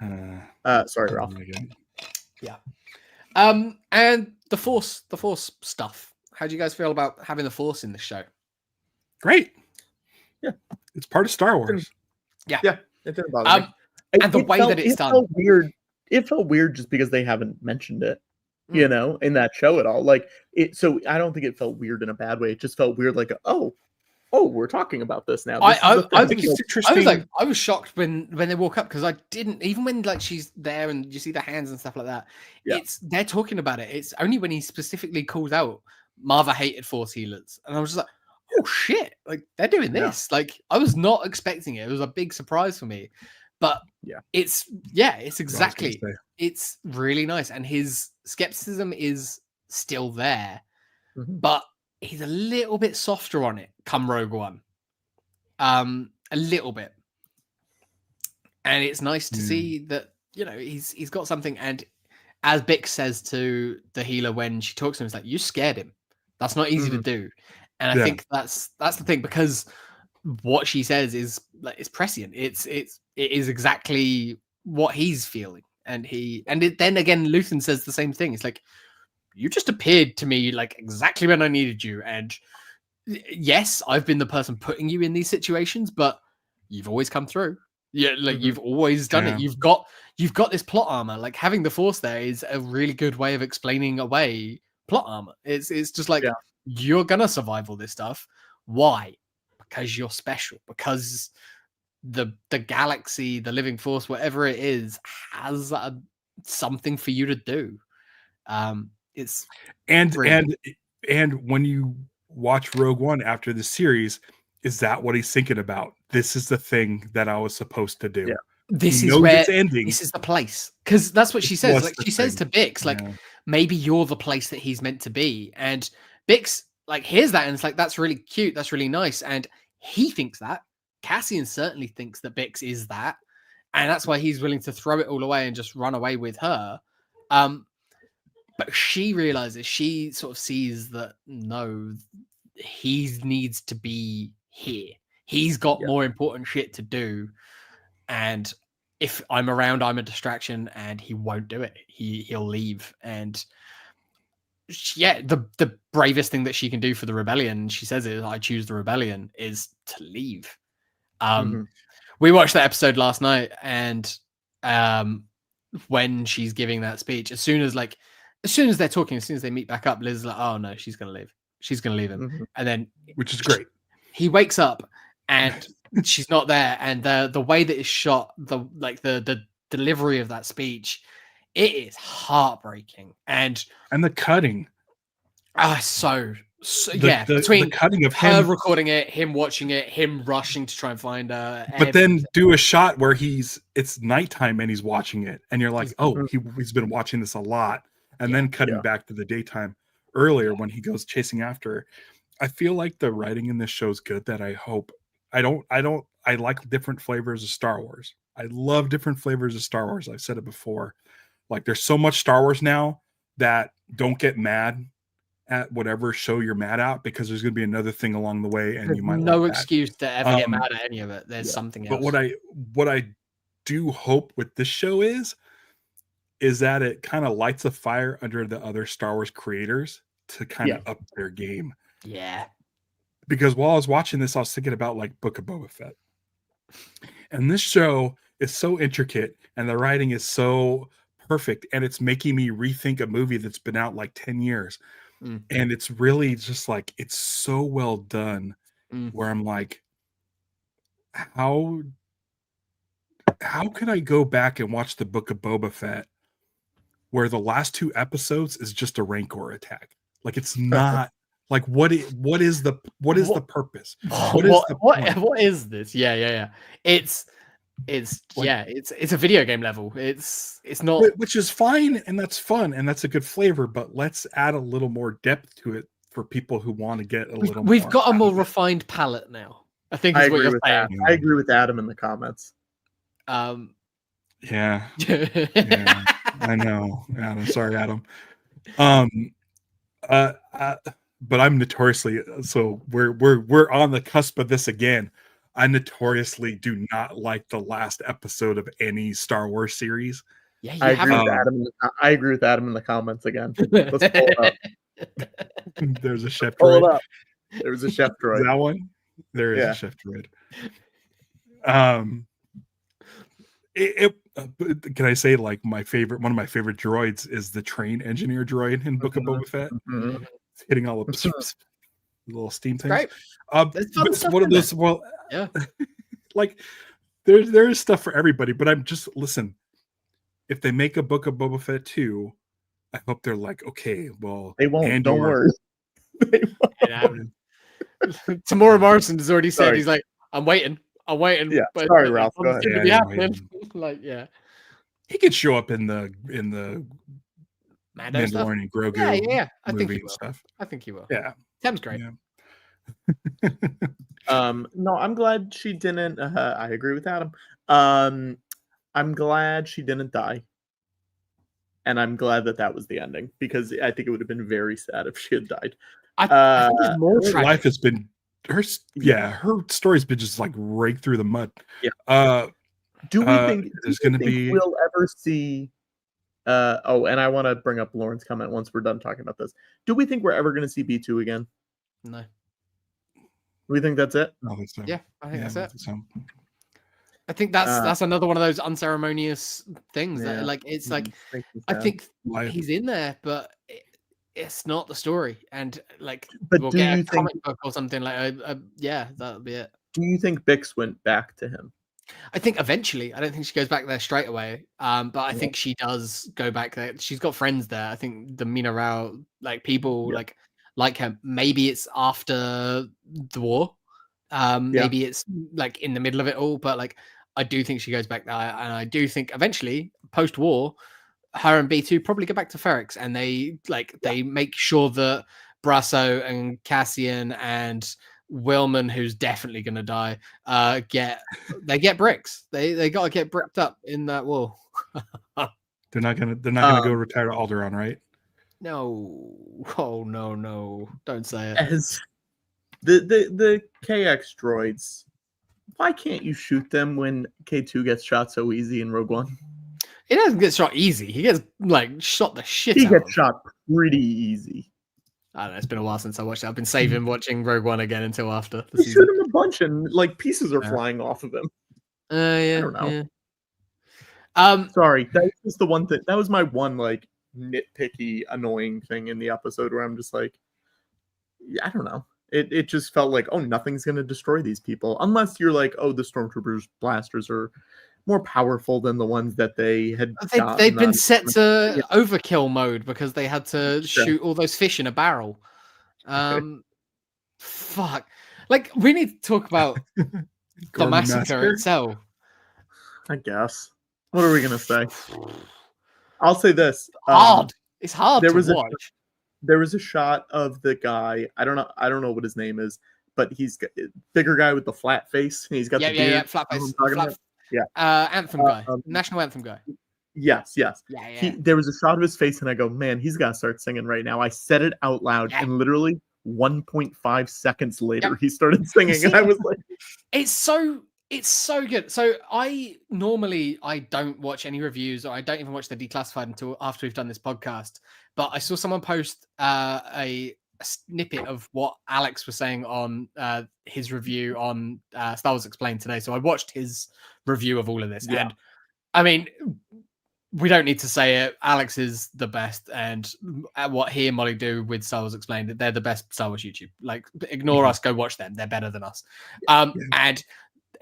Sorry, Ralph. Yeah. And the Force stuff. How do you guys feel about having the Force in the show? Great. Yeah, it's part of Star Wars. Yeah. It didn't bother me. And the way that it's done. Felt weird. It felt weird just because they haven't mentioned it, you know, in that show at all. Like it. So I don't think it felt weird in a bad way. It just felt weird, like, oh, we're talking about this now. I think it's interesting. I was shocked when they walk up because I didn't, even when like she's there and you see the hands and stuff like that. Yeah. They're talking about it. It's only when he specifically calls out Marva hated Force healers, and I was just like, oh shit, like they're doing this. Like I was not expecting it. It was a big surprise for me. But it's exactly, it's really nice. And his skepticism is still there, but he's a little bit softer on it come Rogue One. A little bit. And it's nice to see that, you know, he's got something. And as Bix says to the healer when she talks to him, it's like, you scared him. That's not easy to do. And I think that's the thing, because what she says is prescient. It is exactly what he's feeling, and then again, Luthen says the same thing. It's like, you just appeared to me like exactly when I needed you, and yes, I've been the person putting you in these situations, but you've always come through. Yeah, like you've always done it. You've got this plot armor. Like having the Force there is a really good way of explaining away plot armor. It's just like, you're gonna survive all this stuff. Why? Because you're special. Because the galaxy, the living force, whatever it is, has something for you to do. It's and when you watch Rogue One after the series, is that what he's thinking about? This is the thing that I was supposed to do. Yeah. This is where it's ending. This is the place, because that's what she says. Like she says to Bix, like maybe you're the place that he's meant to be, and Bix like hears that and it's like, that's really cute, that's really nice, and he thinks that. Cassian certainly thinks that Bix is that, and that's why he's willing to throw it all away and just run away with her. But she realizes, she sort of sees that no, he needs to be here. He's got more important shit to do. And if I'm around, I'm a distraction, and he won't do it. He'll leave. And the bravest thing that she can do for the rebellion, she says it, I choose the rebellion, is to leave. We watched that episode last night, and when she's giving that speech, as soon as they're talking, as soon as they meet back up, Liz is like, oh no, she's gonna leave. She's gonna leave him. And then, which is great. He wakes up and she's not there, and the way that it's shot, the delivery of that speech, it is heartbreaking. And the cutting. Between the cutting of her him recording it, him watching it, him rushing to try and find her, but then do a shot where it's nighttime and he's watching it, and you're like, he's been watching this a lot, and then cutting back to the daytime earlier when he goes chasing after her. I feel like the writing in this show is good. That I like different flavors of Star Wars. I love different flavors of Star Wars. I've said it before. Like, there's so much Star Wars now that don't get mad at whatever show you're mad at, because there's going to be another thing along the way, and you might no excuse to ever get mad at any of it. There's something else. But what I do hope with this show is that it kind of lights a fire under the other Star Wars creators to kind of up their game. Yeah. Because while I was watching this, I was thinking about like Book of Boba Fett. And this show is so intricate, and the writing is so perfect, and it's making me rethink a movie that's been out like 10 years. And it's really just like, it's so well done, where I'm like, how could I go back and watch the Book of Boba Fett where the last 2 episodes is just a Rancor attack? Like, it's not like, what is the purpose? What is this? Yeah. It's a video game level. It's not, which is fine, and that's fun, and that's a good flavor, but let's add a little more depth to it for people who want to get a little more. We've got a more refined palette now, I think is what you're saying. I agree with Adam in the comments. Yeah. I know. Adam, sorry, Adam. But I'm notoriously, so we're on the cusp of this again. I notoriously do not like the last episode of any Star Wars series. Yeah, I agree with Adam in the comments again. Let's pull it up. There's a chef pull droid. It up. There's a chef droid. Is that one? There is a chef droid. Can I say, like, one of my favorite droids is the train engineer droid in Book of Boba Fett. It's hitting all the little steam things. Right. It's one of those. Well, yeah. Like, there is stuff for everybody, but I'm just, listen. If they make a Book of Boba Fett 2, I hope they're like, okay, well, they won't. Don't worry. Tamora Morrison has already said, he's like, I'm waiting. Yeah. But sorry, Ralph. Go ahead. Like, yeah. He could show up in the Mando Mandalorian Grogu I think he will. Stuff. I think he will. Yeah. Sam's great. Yeah. No, I'm glad she didn't. I agree with Adam. I'm glad she didn't die, and I'm glad that was the ending, because I think it would have been very sad if she had died. I think it's more her life has been her story's been just like raked through the mud. Do we think there's going to be? We'll ever see? And I want to bring up Lauren's comment once we're done talking about this. Do we think we're ever going to see B2 again? No. We think that's it? I think so. Yeah, I think that's it. So. I think that's another one of those unceremonious things that like it's like I think he's in there, but it's not the story, and like we'll get a comic book or something like that'll be it. Do you think Bix went back to him? I think eventually. I don't think she goes back there straight away. But I think she does go back there. She's got friends there. I think the Mina Rao, like people like her. Maybe it's after the war. Maybe it's like in the middle of it all. But like I do think she goes back there, and I do think eventually, post-war, her and B2 probably go back to Ferrix, and they they make sure that Brasso and Cassian and Willman, who's definitely going to die, get bricks. They got to get bricked up in that war. They're not gonna go retire to Alderaan, right? No. Oh no! Don't say it. As the KX droids, why can't you shoot them when K2 gets shot so easy in Rogue One? He doesn't get shot easy. He gets shot the shit. He gets shot pretty easy. I don't know. It's been a while since I watched it. I've been saving watching Rogue One again until after the season. Shoot him a bunch and pieces are flying off of him. I don't know. Yeah. Sorry, that was the one thing. That was my one nitpicky, annoying thing in the episode where I'm just I don't know. It just felt like, oh, nothing's gonna destroy these people unless you're the Stormtroopers blasters are more powerful than the ones that they had. They'd been set to overkill mode because they had to shoot all those fish in a barrel. Fuck. We need to talk about the massacre itself. I guess. What are we gonna say? I'll say this. It's hard to watch. There was a shot of the guy. I don't know what his name is, but he's a bigger guy with the flat face, and he's got the beard. Flat face. Anthem guy, national anthem guy. Yes. There was a shot of his face, and I go, man, he's got to start singing right now. I said it out loud, and literally 1.5 seconds later, he started singing, and I was like, it's so good. So I don't watch any reviews, or I don't even watch the Declassified until after we've done this podcast. But I saw someone post a snippet of what Alex was saying on his review on Star Wars Explained today. So I watched his review of all of this, and I mean, we don't need to say it. Alex is the best, and what he and Molly do with Star Wars Explained, they're the best Star Wars YouTube. Ignore us, go watch them. They're better than us. And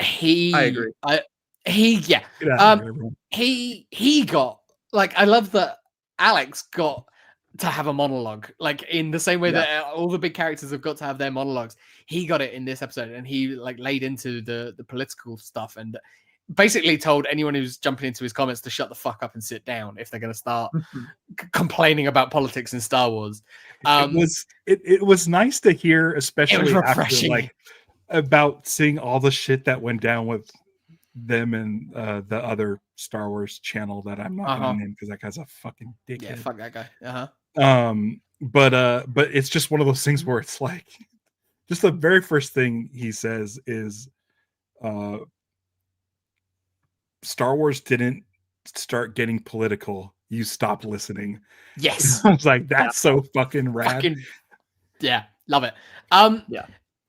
I agree. He got I love that Alex got to have a monologue, in the same way that all the big characters have got to have their monologues. He got it in this episode, and he laid into the political stuff, and basically told anyone who's jumping into his comments to shut the fuck up and sit down if they're going to start complaining about politics in Star Wars. It was nice to hear, especially after, about seeing all the shit that went down with them and the other Star Wars channel that I'm not going to name because that guy's a fucking dickhead. Yeah, fuck that guy. But it's just one of those things where it's just the very first thing he says is Star Wars didn't start getting political, you stopped listening. Yes. I was like, that's so fucking rad. Love it. I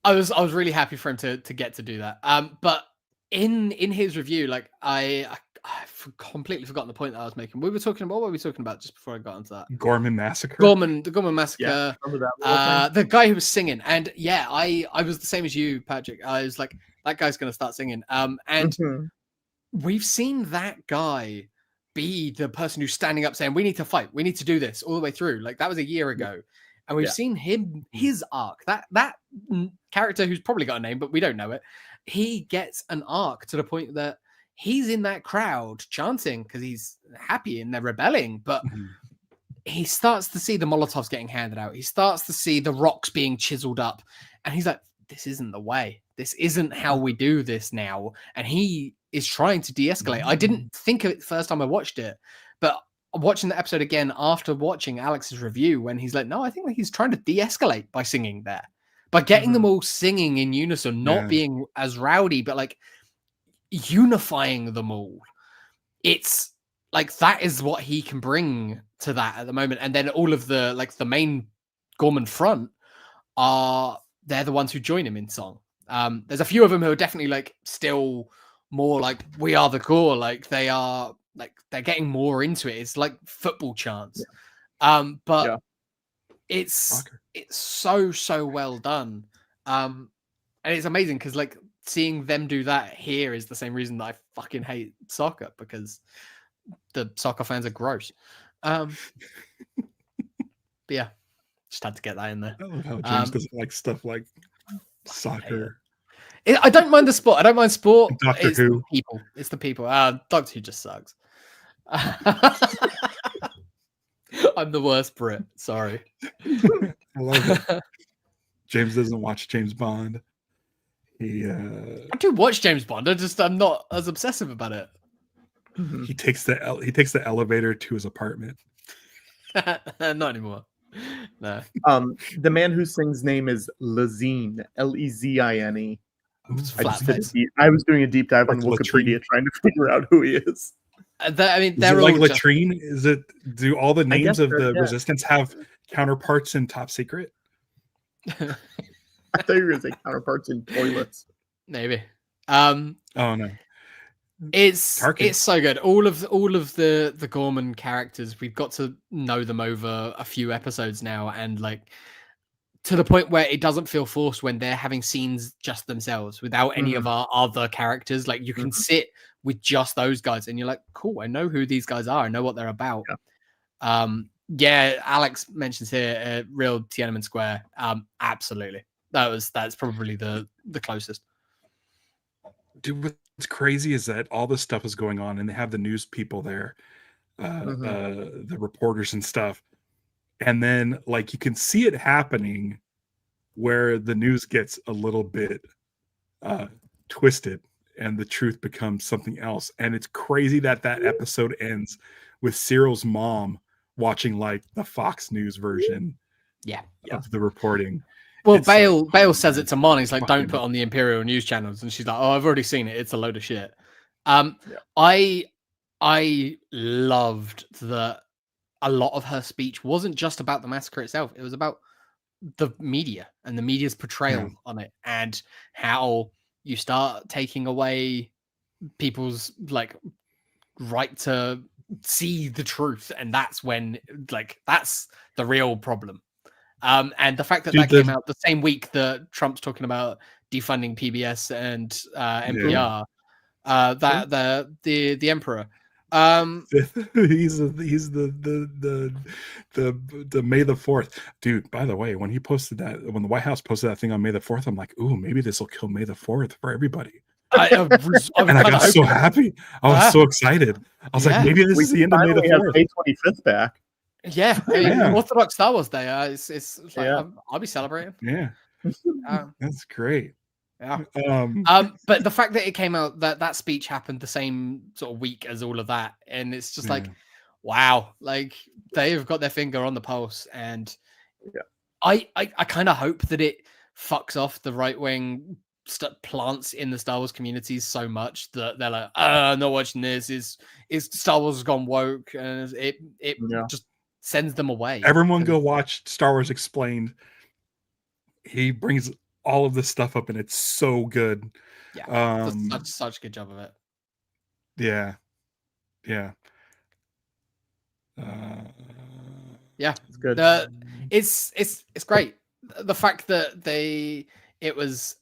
was really happy for him to get to do that. But in his review, I've completely forgotten the point that I was making. What were we talking about just before I got into that? Gorman Massacre. The Gorman Massacre. The guy who was singing. And I was the same as you, Patrick. I was like, that guy's going to start singing. And we've seen that guy be the person who's standing up saying, we need to fight. We need to do this all the way through. That was a year ago. And we've seen his arc. That character who's probably got a name, but we don't know it. He gets an arc to the point that he's in that crowd chanting because he's happy and they're rebelling. But he starts to see the Molotovs getting handed out. He starts to see the rocks being chiseled up. And he's like, this isn't the way. This isn't how we do this now. And he is trying to de-escalate. I didn't think of it the first time I watched it, but watching the episode again after watching Alex's review, when he's like, no, I think he's trying to de-escalate by singing there. But getting them all singing in unison, not being as rowdy, but like unifying them all. It's like that is what he can bring to that at the moment. And then all of the like the main Gorman front they're the ones who join him in song. There's a few of them who are definitely like still more like we are the core, like they are like they're getting more into it. It's like football chants. But it's so well done. And it's amazing because like seeing them do that here is the same reason that I fucking hate soccer, because the soccer fans are gross. But yeah, just had to get that in there. I love how James doesn't like stuff like soccer. I don't mind the sport. I don't mind sport. Doctor Who. The people. It's the people. Doctor Who just sucks. I'm the worst Brit. Sorry. I love it. James doesn't watch James Bond. I do watch James Bond. I'm not as obsessive about it. He takes the elevator to his apartment. Not anymore. No. The man whose sings name is Lezine, Lezine. I was doing a deep dive on Wikipedia trying to figure out who he is. They're like latrine. Is it? Do all the names of the Resistance have counterparts in Top Secret? I thought you were going to say counterparts in toilets. Maybe. Oh no. It's so good. All of the Gorman characters, we've got to know them over a few episodes now, and like to the point where it doesn't feel forced when they're having scenes just themselves without any of our other characters. Like you can sit with just those guys and you're like, cool, I know who these guys are. I know what they're about. Yeah. Alex mentions here real Tiananmen Square. Absolutely. That's probably the closest. Dude, what's crazy is that all this stuff is going on and they have the news people there, the reporters and stuff. And then like you can see it happening where the news gets a little bit twisted and the truth becomes something else. And it's crazy that episode ends with Cyril's mom watching like the Fox News version of the reporting. Well, Bale says it to Mon. He's like, don't put on the Imperial news channels. And she's like, oh, I've already seen it. It's a load of shit. I loved that a lot of her speech wasn't just about the massacre itself. It was about the media and the media's portrayal on it, and how you start taking away people's like right to see the truth. And that's when like, that's the real problem. And the fact that came out the same week that Trump's talking about defunding PBS and NPR, the Emperor, he's the May the 4th dude. By the way, when he posted that, when the White House posted that thing on May the 4th, I'm like, ooh, maybe this will kill May the 4th for everybody. I got so happy. I was so excited. I was like, maybe this is the end of May the 4th. May 25th back. Yeah, Orthodox Star Wars Day. It's like I'll be celebrating. Yeah, that's great. Yeah. But the fact that it came out that speech happened the same sort of week as all of that, and it's just like, wow, like they've got their finger on the pulse, and I kind of hope that it fucks off the right wing plants in the Star Wars communities so much that they're like, I'm not watching this. Is Star Wars has gone woke, and it just sends them away. Everyone go watch Star Wars Explained. He brings all of this stuff up and it's so good. Yeah. Such a good job of it. Yeah. Yeah. It's good. It's great. The fact that it was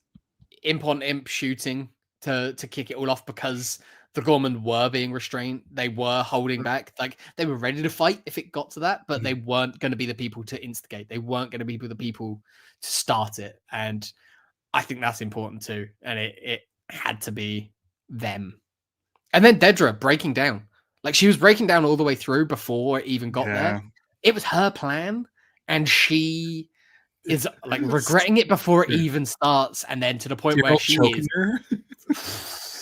imp on imp shooting to kick it all off, because the Gorman were being restrained. They were holding back. Like they were ready to fight if it got to that, but they weren't going to be the people to instigate. They weren't going to be the people to start it. And I think that's important too. And it had to be them. And then Dedra breaking down. Like she was breaking down all the way through before it even got there. It was her plan. And she is like regretting it before it even starts. And then to the point where she is.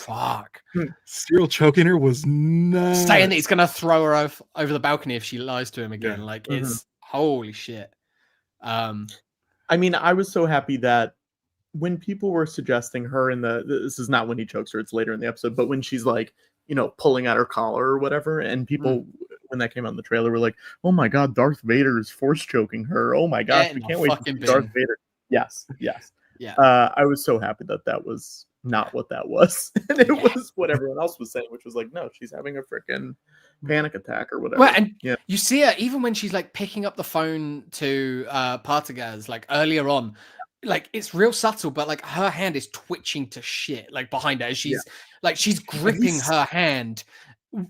Fuck. Cyril choking her was nuts. Saying that he's gonna throw her over the balcony if she lies to him again. Like it's holy shit. I mean, I was so happy that when people were suggesting her this is not when he chokes her, it's later in the episode, but when she's like, pulling out her collar or whatever, and people, when that came out in the trailer, were like, oh my God, Darth Vader is force choking her. Oh my gosh, we can't wait to see Darth Vader. Yes. Yeah. I was so happy that was not what that was. And it was what everyone else was saying, which was like, no, she's having a freaking panic attack or whatever. Well, and you see her even when she's like picking up the phone to Partagaz, like earlier on, like it's real subtle, but like her hand is twitching to shit, like behind her as she's gripping her hand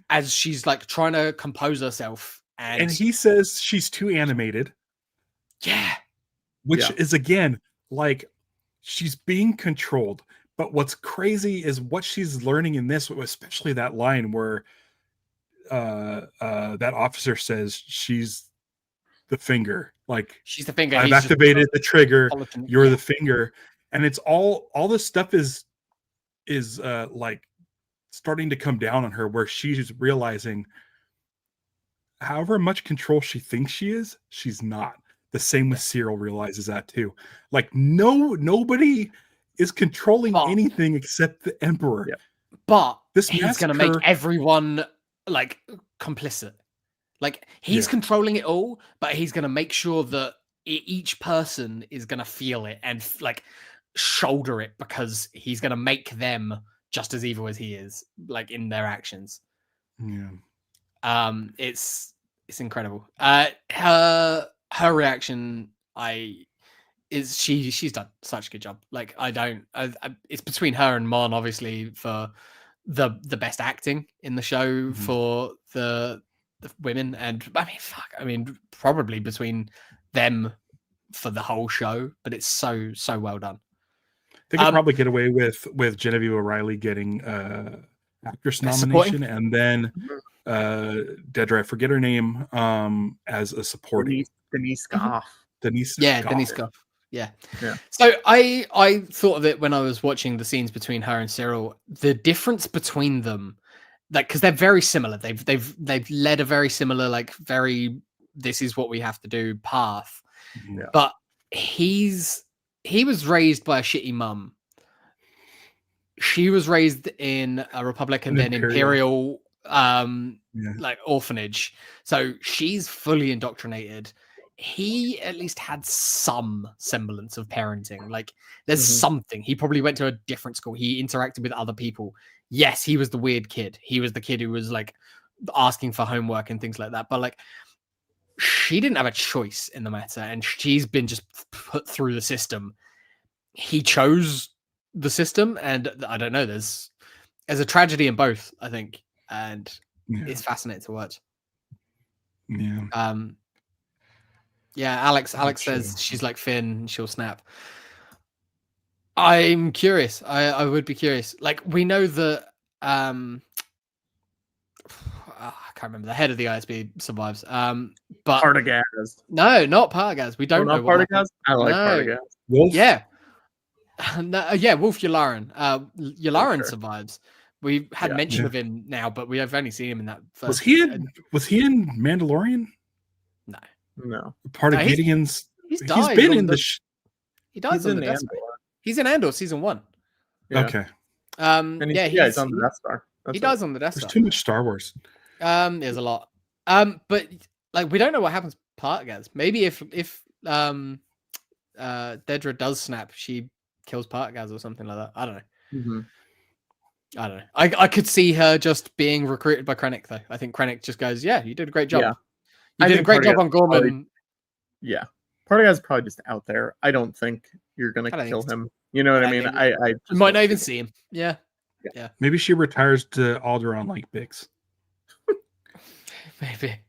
as she's like trying to compose herself. And he says she's too animated. Yeah. Which is, again, like, she's being controlled. But what's crazy is what she's learning in this, especially that line where that officer says she's the finger. Like, she's the finger. I've activated the trigger. You're the finger. And it's all this stuff is like starting to come down on her, where she's realizing however much control she thinks she is, she's not. The same with Cyril realizes that too. Like nobody is controlling anything except the Emperor. Yeah. But he's going to make everyone like complicit. Like he's controlling it all, but he's going to make sure that each person is going to feel it and like shoulder it, because he's going to make them just as evil as he is, like in their actions. Yeah. It's incredible. Her reaction, she's done such a good job. Like it's between her and Mon, obviously, for the best acting in the show for the women, and I mean probably between them for the whole show. But it's so well done. They could probably get away with Genevieve O'Reilly getting actress nomination, and then Dedra, I forget her name, as a supporting. Denise Goff. Denise Goff. Yeah. So I thought of it when I was watching the scenes between her and Cyril. The difference between them, like, because they're very similar. They've led a very similar, like, very this is what we have to do path. Yeah. But he was raised by a shitty mum. She was raised in a republic and then imperial like orphanage. So she's fully indoctrinated. He at least had some semblance of parenting. Like there's something. He probably went to a different school. He interacted with other people. Yes, he was the weird kid. He was the kid who was like asking for homework and things like that. But like she didn't have a choice in the matter, and she's been just put through the system. He chose the system, and I don't know. There's a tragedy in both, I think, and it's fascinating to watch. Yeah. Yeah, Alex says she's like Finn, she'll snap. I'm curious. I would be curious. Like, we know that I can't remember, the head of the ISB survives. But Partagaz. No, not Partagaz. We don't know what Partagaz. I like Partagaz. Wolf? Yeah. Wolf Yularen. Yularen survives. We had mention of him now, but we have only seen him in that first. Was he in Mandalorian? No. Part of Gideon's. He's died. He's been in the. He dies on the Death Star. He's in Andor season 1. Yeah. Okay. He's on the Death Star. He dies on the Death Star. There's too much Star Wars. There's a lot. But like we don't know what happens to Partagaz. Maybe if Dedra does snap, she kills Partagaz or something like that. I don't know. I don't know. I could see her just being recruited by Krennic though. I think Krennic just goes, "Yeah, you did a great job. Yeah. You did a great job on Gorman." Partagaz is probably just out there. I don't think you're gonna kill him. You know what I mean? I might not even see him. Yeah. Maybe she retires to Alderaan like Bix. Maybe.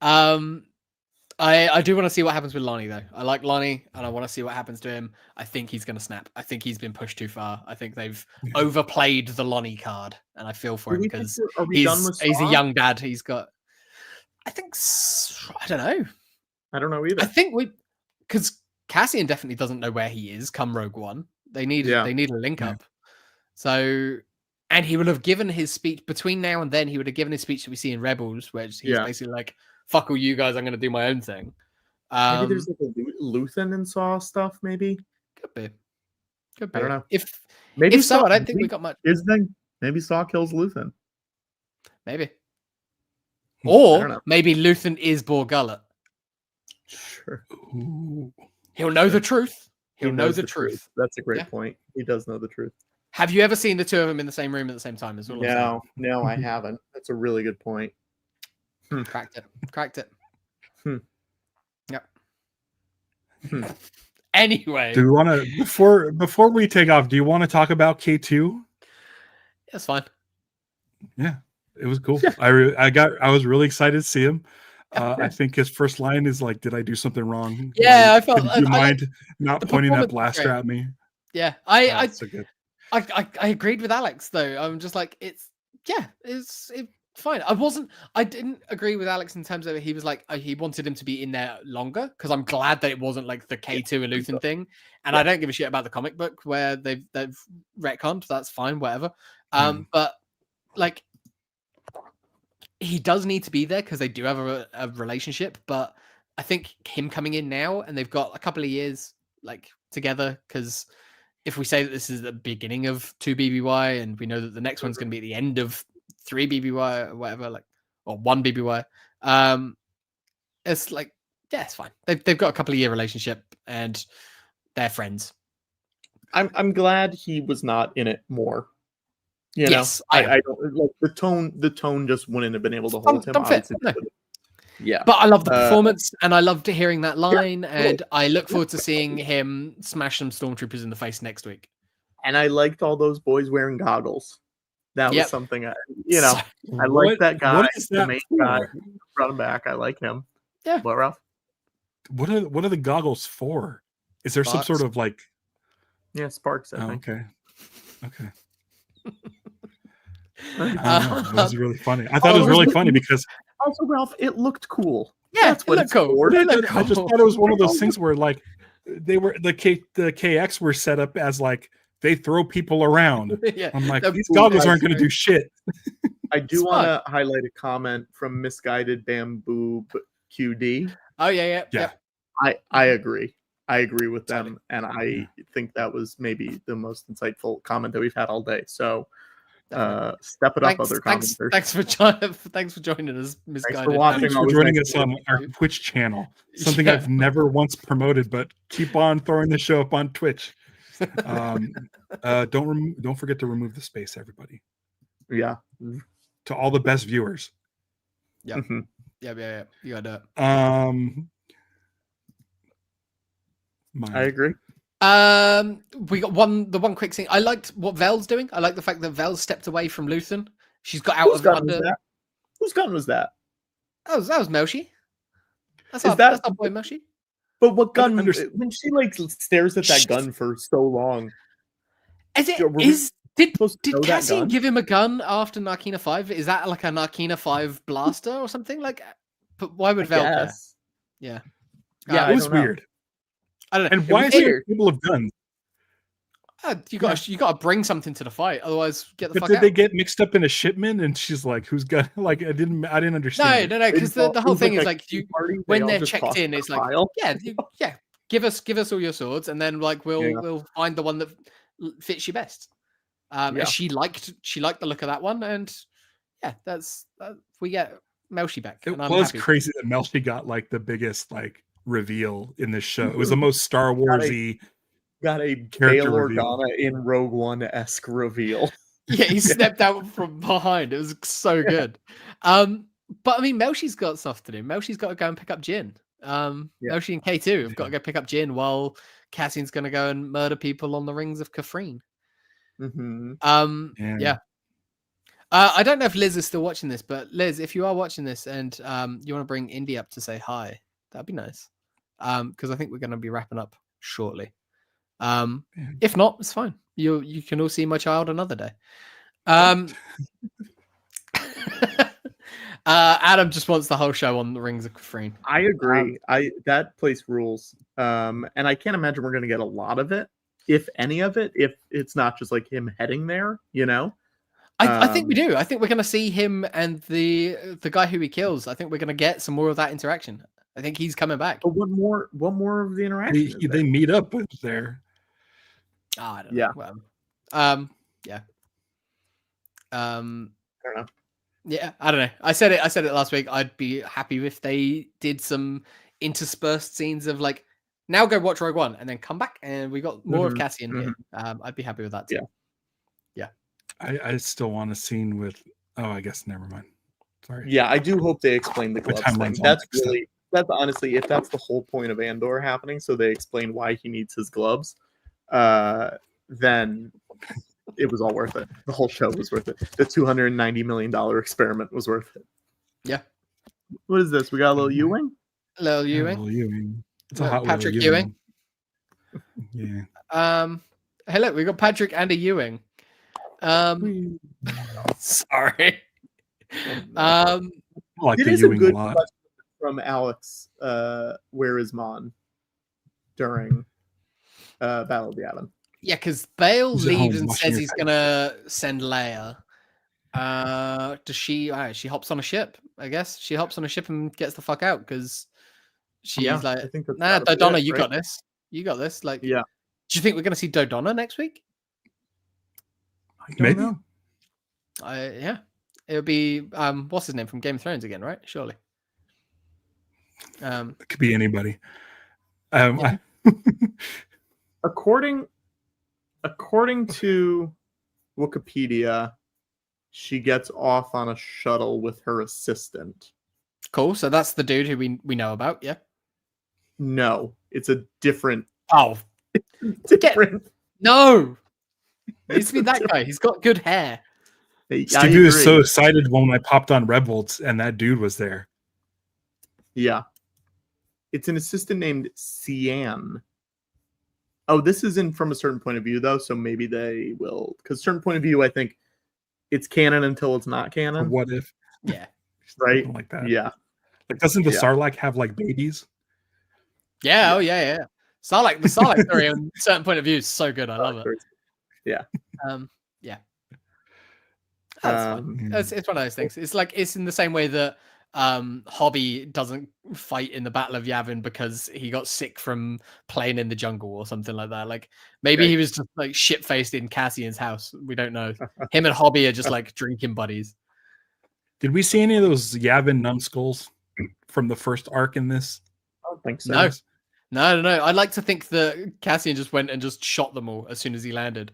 I do want to see what happens with Lonnie though. I like Lonnie and I want to see what happens to him. I think he's going to snap. I think he's been pushed too far. I think they've overplayed the Lonnie card, and I feel for him because he's a young dad. He's got, I don't know. I don't know either. I think because Cassian definitely doesn't know where he is come Rogue One. They need a link up. So, and he would have given his speech between now and then. He would have given his speech that we see in Rebels, where he's basically like, "Fuck all you guys, I'm going to do my own thing." Maybe there's like a Luthen and Saw stuff. Maybe could be. I don't know. If so, I don't think we got much. Here's the thing. Maybe Saw kills Luthen. Maybe. Or maybe Luthen is Bor Gullet. Sure. Ooh. He'll know the truth. He'll know the truth. That's a great point. He does know the truth. Have you ever seen the two of them in the same room at the same time? No, I haven't. That's a really good point. Cracked it. Yep. Anyway, do we want to before we take off? Do you want to talk about K2? That's fine. Yeah, it was cool. Yeah. I was really excited to see him. I think his first line is like, "Did I do something wrong?" Yeah, I felt. Do you mind not pointing that blaster at me? Yeah, I agreed with Alex though. I'm just like, it's fine. I didn't agree with Alex in terms of he was like he wanted him to be in there longer, because I'm glad that it wasn't like the K2 and Luthen thing, and I don't give a shit about the comic book where they've retconned. That's fine, whatever. But like, he does need to be there because they do have a relationship. But I think him coming in now, and they've got a couple of years like together, because if we say that this is the beginning of 2 BBY and we know that the next one's going to be at the end of 3 BBY or whatever, like, or 1 BBY, it's like, yeah, it's fine. They've got a couple of year relationship and they're friends. I'm glad he was not in it more. You know, I don't like the tone just wouldn't have been able to hold him. No. Yeah, but I love the performance, and I loved hearing that line, and I look forward to seeing him smash some stormtroopers in the face next week. And I liked all those boys wearing goggles. That was something I like that guy, the main guy. Brought him back. I like him. Yeah. What, Ralph? What are the goggles for? Is there some sort of like? Yeah, sparks. I think. Okay. It was really funny. I thought it was really funny because also, Ralph, it looked cool. Yeah, that's what it's cool. I just thought it was one of those things where like they were the KX were set up as like they throw people around. Yeah, I'm like, these goggles aren't going to do shit. I do want to highlight a comment from Misguided Bamboo QD. Oh yeah. I agree. I agree with them, and I think that was maybe the most insightful comment that we've had all day. So. Step it up, other commenters. Thanks for joining us, Misguided. Thanks for watching. Thanks for joining us on our Twitch channel. Something I've never once promoted, but keep on throwing the show up on Twitch. Don't forget to remove the space, everybody. Yeah. To all the best viewers. Yeah. Yeah. You got that. I agree. We got the one quick thing. I liked what Vel's doing. I like the fact that Vel stepped away from Luthen. She's got out of under. Whose gun was that? That was Melshi. That's our boy Melshi. But what gun? When she like stares at that gun for so long, did Cassian give him a gun after Narkina 5? Is that like a Narkina 5 blaster or something? Like, but why would Vel care? Yeah, it was weird. I don't know. And why is it people have guns? You got to bring something to the fight, otherwise get the fuck out. Did they get mixed up in a shipment? And she's like, "Who's got?" Like, I didn't understand. No, because the whole thing is like when they're checked in, it's like, give us all your swords, and then like we'll find the one that fits you best. She liked the look of that one, and we get Melshi back. It was crazy that Melshi got like the biggest like reveal in this show. It was the most Star Warsy. Got a Bail Organa in Rogue One-esque reveal. Yeah, he stepped out from behind. It was so good. But I mean, Melshi's got stuff to do. Melshi's got to go and pick up Jin. Melshi and K2 have got to go pick up Jin while Cassian's going to go and murder people on the rings of Kafrene. I don't know if Liz is still watching this, but Liz, if you are watching this and you want to bring Indy up to say hi, that'd be nice. Because I think we're going to be wrapping up shortly. If not, it's fine. You can all see my child another day. Adam just wants the whole show on the Rings of Kafrene. I agree. That place rules. And I can't imagine we're going to get a lot of it, if any of it, if it's not just like him heading there, you know. I think we do. I think we're going to see him and the guy who he kills. I think we're going to get some more of that interaction. I think he's coming back. But what more of the interaction? They meet up with there. Oh, I don't know. Well, yeah. I don't know. Yeah, I don't know. I said it last week. I'd be happy if they did some interspersed scenes of like, now go watch Rogue One and then come back and we got more of Cassian here. I'd be happy with that too. Yeah. I still want a scene with. Oh, I guess never mind. Sorry. Yeah, I do hope they explain the gloves thing. That's honestly, if that's the whole point of Andor happening, so they explain why he needs his gloves, then it was all worth it. The whole show was worth it. The $290 million experiment was worth it. Yeah. What is this? We got a little Ewing? Little Ewing. Yeah, little Ewing. It's a hot Patrick Ewing. Yeah. Hey, look, we got Patrick and a Ewing. Sorry. I like it the is Ewing a good a lot. question from Alex. Where is Mon during Battle of the Atom? Yeah, because Bale He's at leaves home and washing says his he's face. gonna send Leia. Does she? She hops on a ship. I guess she hops on a ship and gets the fuck out because she's I like, think that's nah, gotta be Dodonna, it, you right? got this. You got this. Like, Yeah. Do you think we're gonna see Dodonna next week? I don't Maybe. know. Yeah, it would be what's his name from Game of Thrones again, right? Surely. It could be anybody. Yeah. According to Wikipedia, she gets off on a shuttle with her assistant. Cool. So that's the dude who we know about. Yeah. No, it's a different. Oh, different. No, it needs to be that guy. He's got good hair. Stevie was so excited when I popped on Rebels and that dude was there. Yeah. It's an assistant named Cian. Oh, this isn't from a certain point of view, though, so maybe they will. Because certain point of view, I think it's canon until it's not canon. What if? Yeah. Right? Something like that. Yeah. Like, doesn't the Sarlacc have, like, babies? Yeah, oh, yeah. The Sarlacc story on a certain point of view is so good. I love it. Yeah. Yeah. That's fine. It's one of those things. It's like, it's in the same way that Hobby doesn't fight in the Battle of Yavin because he got sick from playing in the jungle or something like that. Like maybe he was just like shit faced in Cassian's house. We don't know. Him and Hobby are just like drinking buddies. Did we see any of those Yavin numbskulls from the first arc in this? I don't think so. No. I'd like to think that Cassian just went and just shot them all as soon as he landed.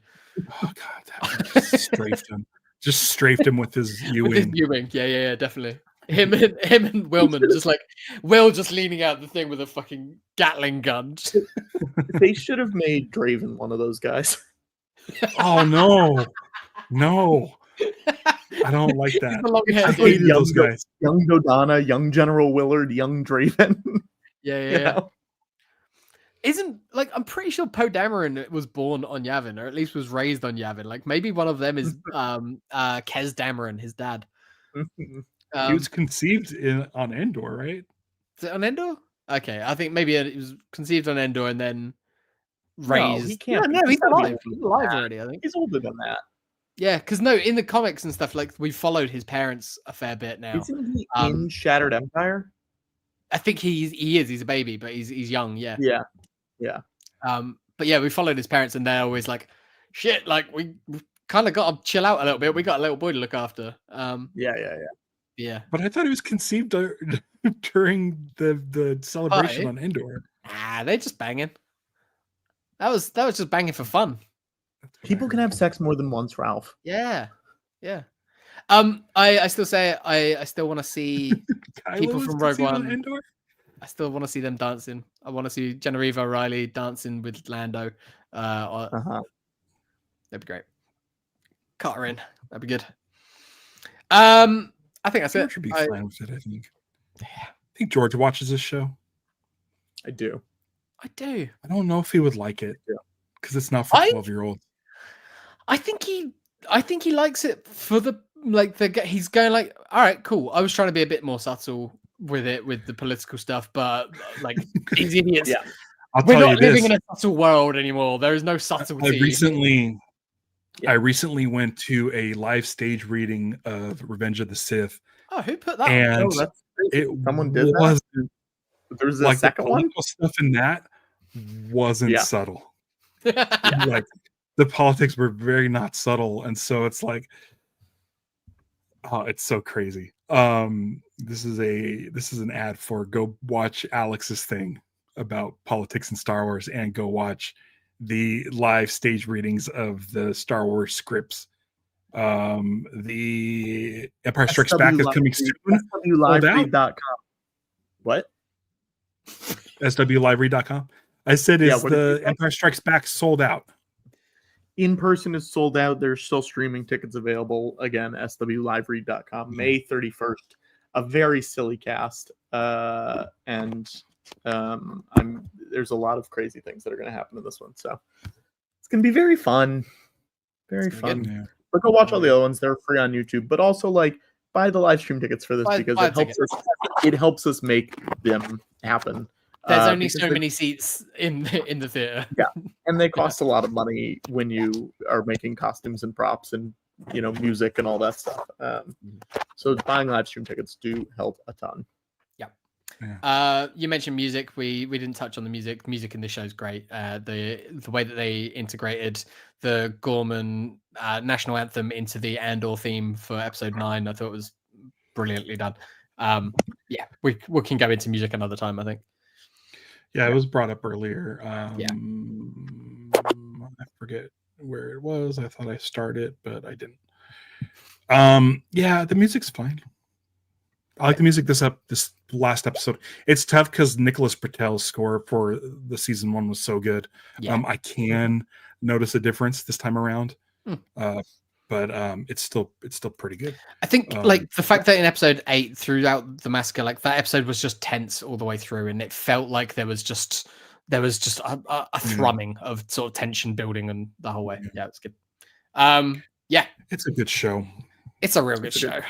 Oh god, that just strafed him. Just strafed him with his Ewing. With his Ewing. Yeah, definitely. Him and Willman, just like Will just leaning out the thing with a fucking Gatling gun. They should have made Draven one of those guys. Oh no, I don't like that. I hated hated those guys. Young Dodonna, young General Willard, young Draven. Yeah. Isn't like I'm pretty sure Poe Dameron was born on Yavin, or at least was raised on Yavin. Like maybe one of them is Kez Dameron, his dad. He was conceived on Andor, right? Is it on Endor? Okay, I think maybe it was conceived on Endor and then raised. No, he can't. No, he's alive. He's alive already. I think he's older than that. Yeah, because no, in the comics and stuff, like we followed his parents a fair bit now. Isn't he in Shattered Empire? I think he is. He's a baby, but he's young. Yeah. Yeah. But yeah, we followed his parents, and they're always like, "Shit, like we kind of got to chill out a little bit. We got a little boy to look after." Yeah. But I thought he was conceived during the celebration on Endor. Nah, they're just banging. That was just banging for fun. People can have sex more than once, Ralph. Yeah. I still say I still want to see people from Rogue One. I still want to see them dancing. I want to see Genevieve O'Reilly dancing with Lando. That'd be great. Cut her in. That'd be good. I think that's George it. would be fine with it, I think. Yeah. I think George watches this show. I do. I don't know if he would like it because it's not for 12-year-olds. I think he likes it for he's going like, all right, cool. I was trying to be a bit more subtle with it, with the political stuff, but like these idiots. Yeah. We're not living in a subtle world anymore. There is no subtlety. I recently went to a live stage reading of Revenge of the Sith. Oh, who put that? And that's it someone did that? There's a like second the one. political stuff in that wasn't subtle. Yeah. Like the politics were very not subtle, and so it's like, oh, it's so crazy. This is an ad for go watch Alex's thing about politics in Star Wars, and go watch the live stage readings of the Star Wars scripts. The Empire Strikes Back is coming soon. SWLiveread.com. What? SWLiveread.com. I said, is the Empire Strikes Back sold out? In person is sold out. There's still streaming tickets available. Again, SWLiveread.com. May 31st. A very silly cast. And there's a lot of crazy things that are going to happen in this one. So it's going to be very fun. Very fun. Yeah. But go watch all the other ones. They're free on YouTube. But also, like, buy the live stream tickets for this because it helps us make them happen. There's only so many seats in the theater. Yeah, and they cost a lot of money when you are making costumes and props and music and all that stuff. So buying live stream tickets do help a ton. Yeah. You mentioned music. We didn't touch on the music. Music in this show is great. The way that they integrated the Gorman national anthem into the Andor theme for episode 9, I thought was brilliantly done. Yeah, we can go into music another time, I think. Yeah, it was brought up earlier. I forget where it was. I thought I started, but I didn't. Yeah, the music's fine. I like the music this last episode. It's tough because Nicholas Britell's score for the season 1 was so good. Yeah. I can notice a difference this time around. But it's still pretty good. I think like the fact that in episode 8 throughout the massacre, like that episode was just tense all the way through, and it felt like there was just a thrumming of sort of tension building and the whole way. Yeah, it's good. Yeah, it's a good show. It's a real good show.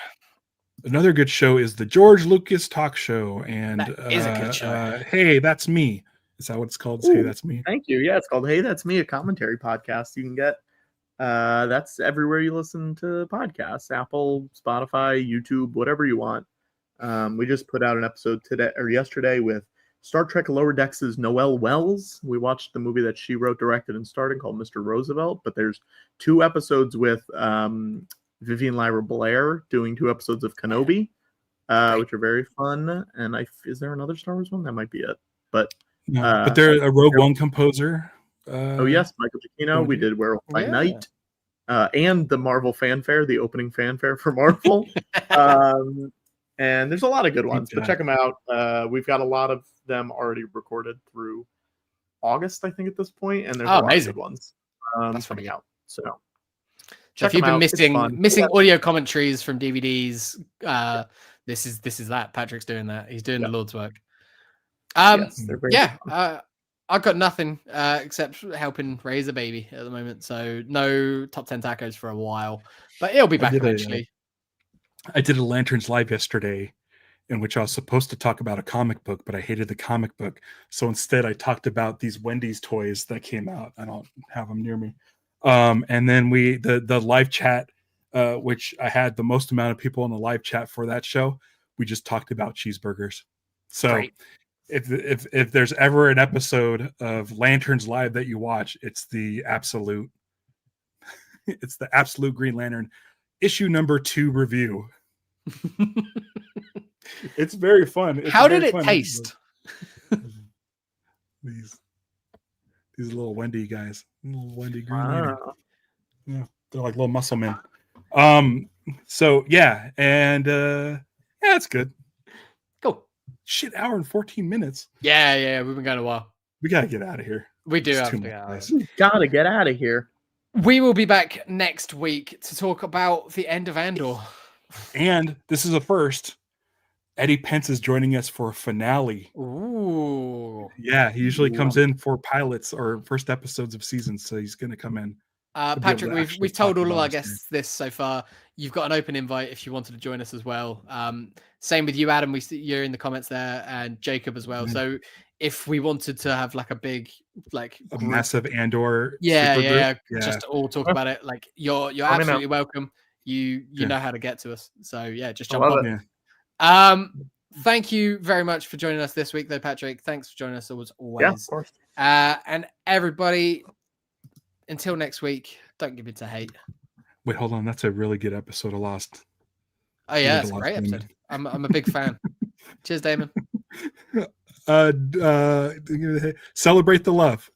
Another good show is the George Lucas Talk Show, and that is a good show. Hey, That's Me. Is that what it's called? Ooh, Hey, That's Me. Thank you. Yeah, it's called Hey, That's Me, a commentary podcast you can get. That's everywhere you listen to podcasts: Apple, Spotify, YouTube, whatever you want. We just put out an episode today or yesterday with Star Trek Lower Decks' Noelle Wells. We watched the movie that she wrote, directed, and starred called Mr. Roosevelt. But there's 2 episodes with Vivian Lyra Blair doing 2 episodes of Kenobi, which are very fun. And is there another Star Wars one? That might be it. But they're a Rogue One composer. Oh yes, Michael Giacchino. We did Werewolf by Night, and the Marvel fanfare, the opening fanfare for Marvel. And there's a lot of good ones, but check them out. We've got a lot of them already recorded through August, I think, at this point, and there's a lot of good ones coming out. So if you've been missing audio commentaries from DVDs, this is that. Patrick's doing that. He's doing the Lord's work. I've got nothing except helping raise a baby at the moment. So no top 10 tacos for a while, but it'll be back eventually. I did a Lanterns Live yesterday in which I was supposed to talk about a comic book, but I hated the comic book. So instead I talked about these Wendy's toys that came out. I don't have them near me. And then the live chat, which I had the most amount of people in the live chat for that show, we just talked about cheeseburgers. So great. If there's ever an episode of Lanterns Live that you watch, it's the absolute Green Lantern issue number 2 review. It's very fun. How did it taste? These little Wendy guys, little Wendy Green Lantern. Yeah, they're like little muscle men. So yeah, and it's good. Cool. Shit, hour and 14 minutes. Yeah, we've been going a while. We gotta get out of here. We do have to gotta get out of here. We will be back next week to talk about the end of Andor. And this is a first. Eddie Pence is joining us for a finale. Ooh. Yeah, he usually comes in for pilots or first episodes of seasons, so he's going to come in. Patrick, we've told all of our guests this so far. You've got an open invite if you wanted to join us as well. Same with you, Adam. You're in the comments there, and Jacob as well. Mm-hmm. So if we wanted to have like a big, like a massive Andor, just to all talk about it, like you're absolutely welcome. You know how to get to us. So yeah, just jump on. thank you very much for joining us this week, though, Patrick. Thanks for joining us as always. Yeah, of course. And everybody, until next week, don't give in to hate. Wait, hold on. That's a really good episode of Lost. Oh yeah, it's a great episode. I'm a big fan. Cheers, Damon. Celebrate the love.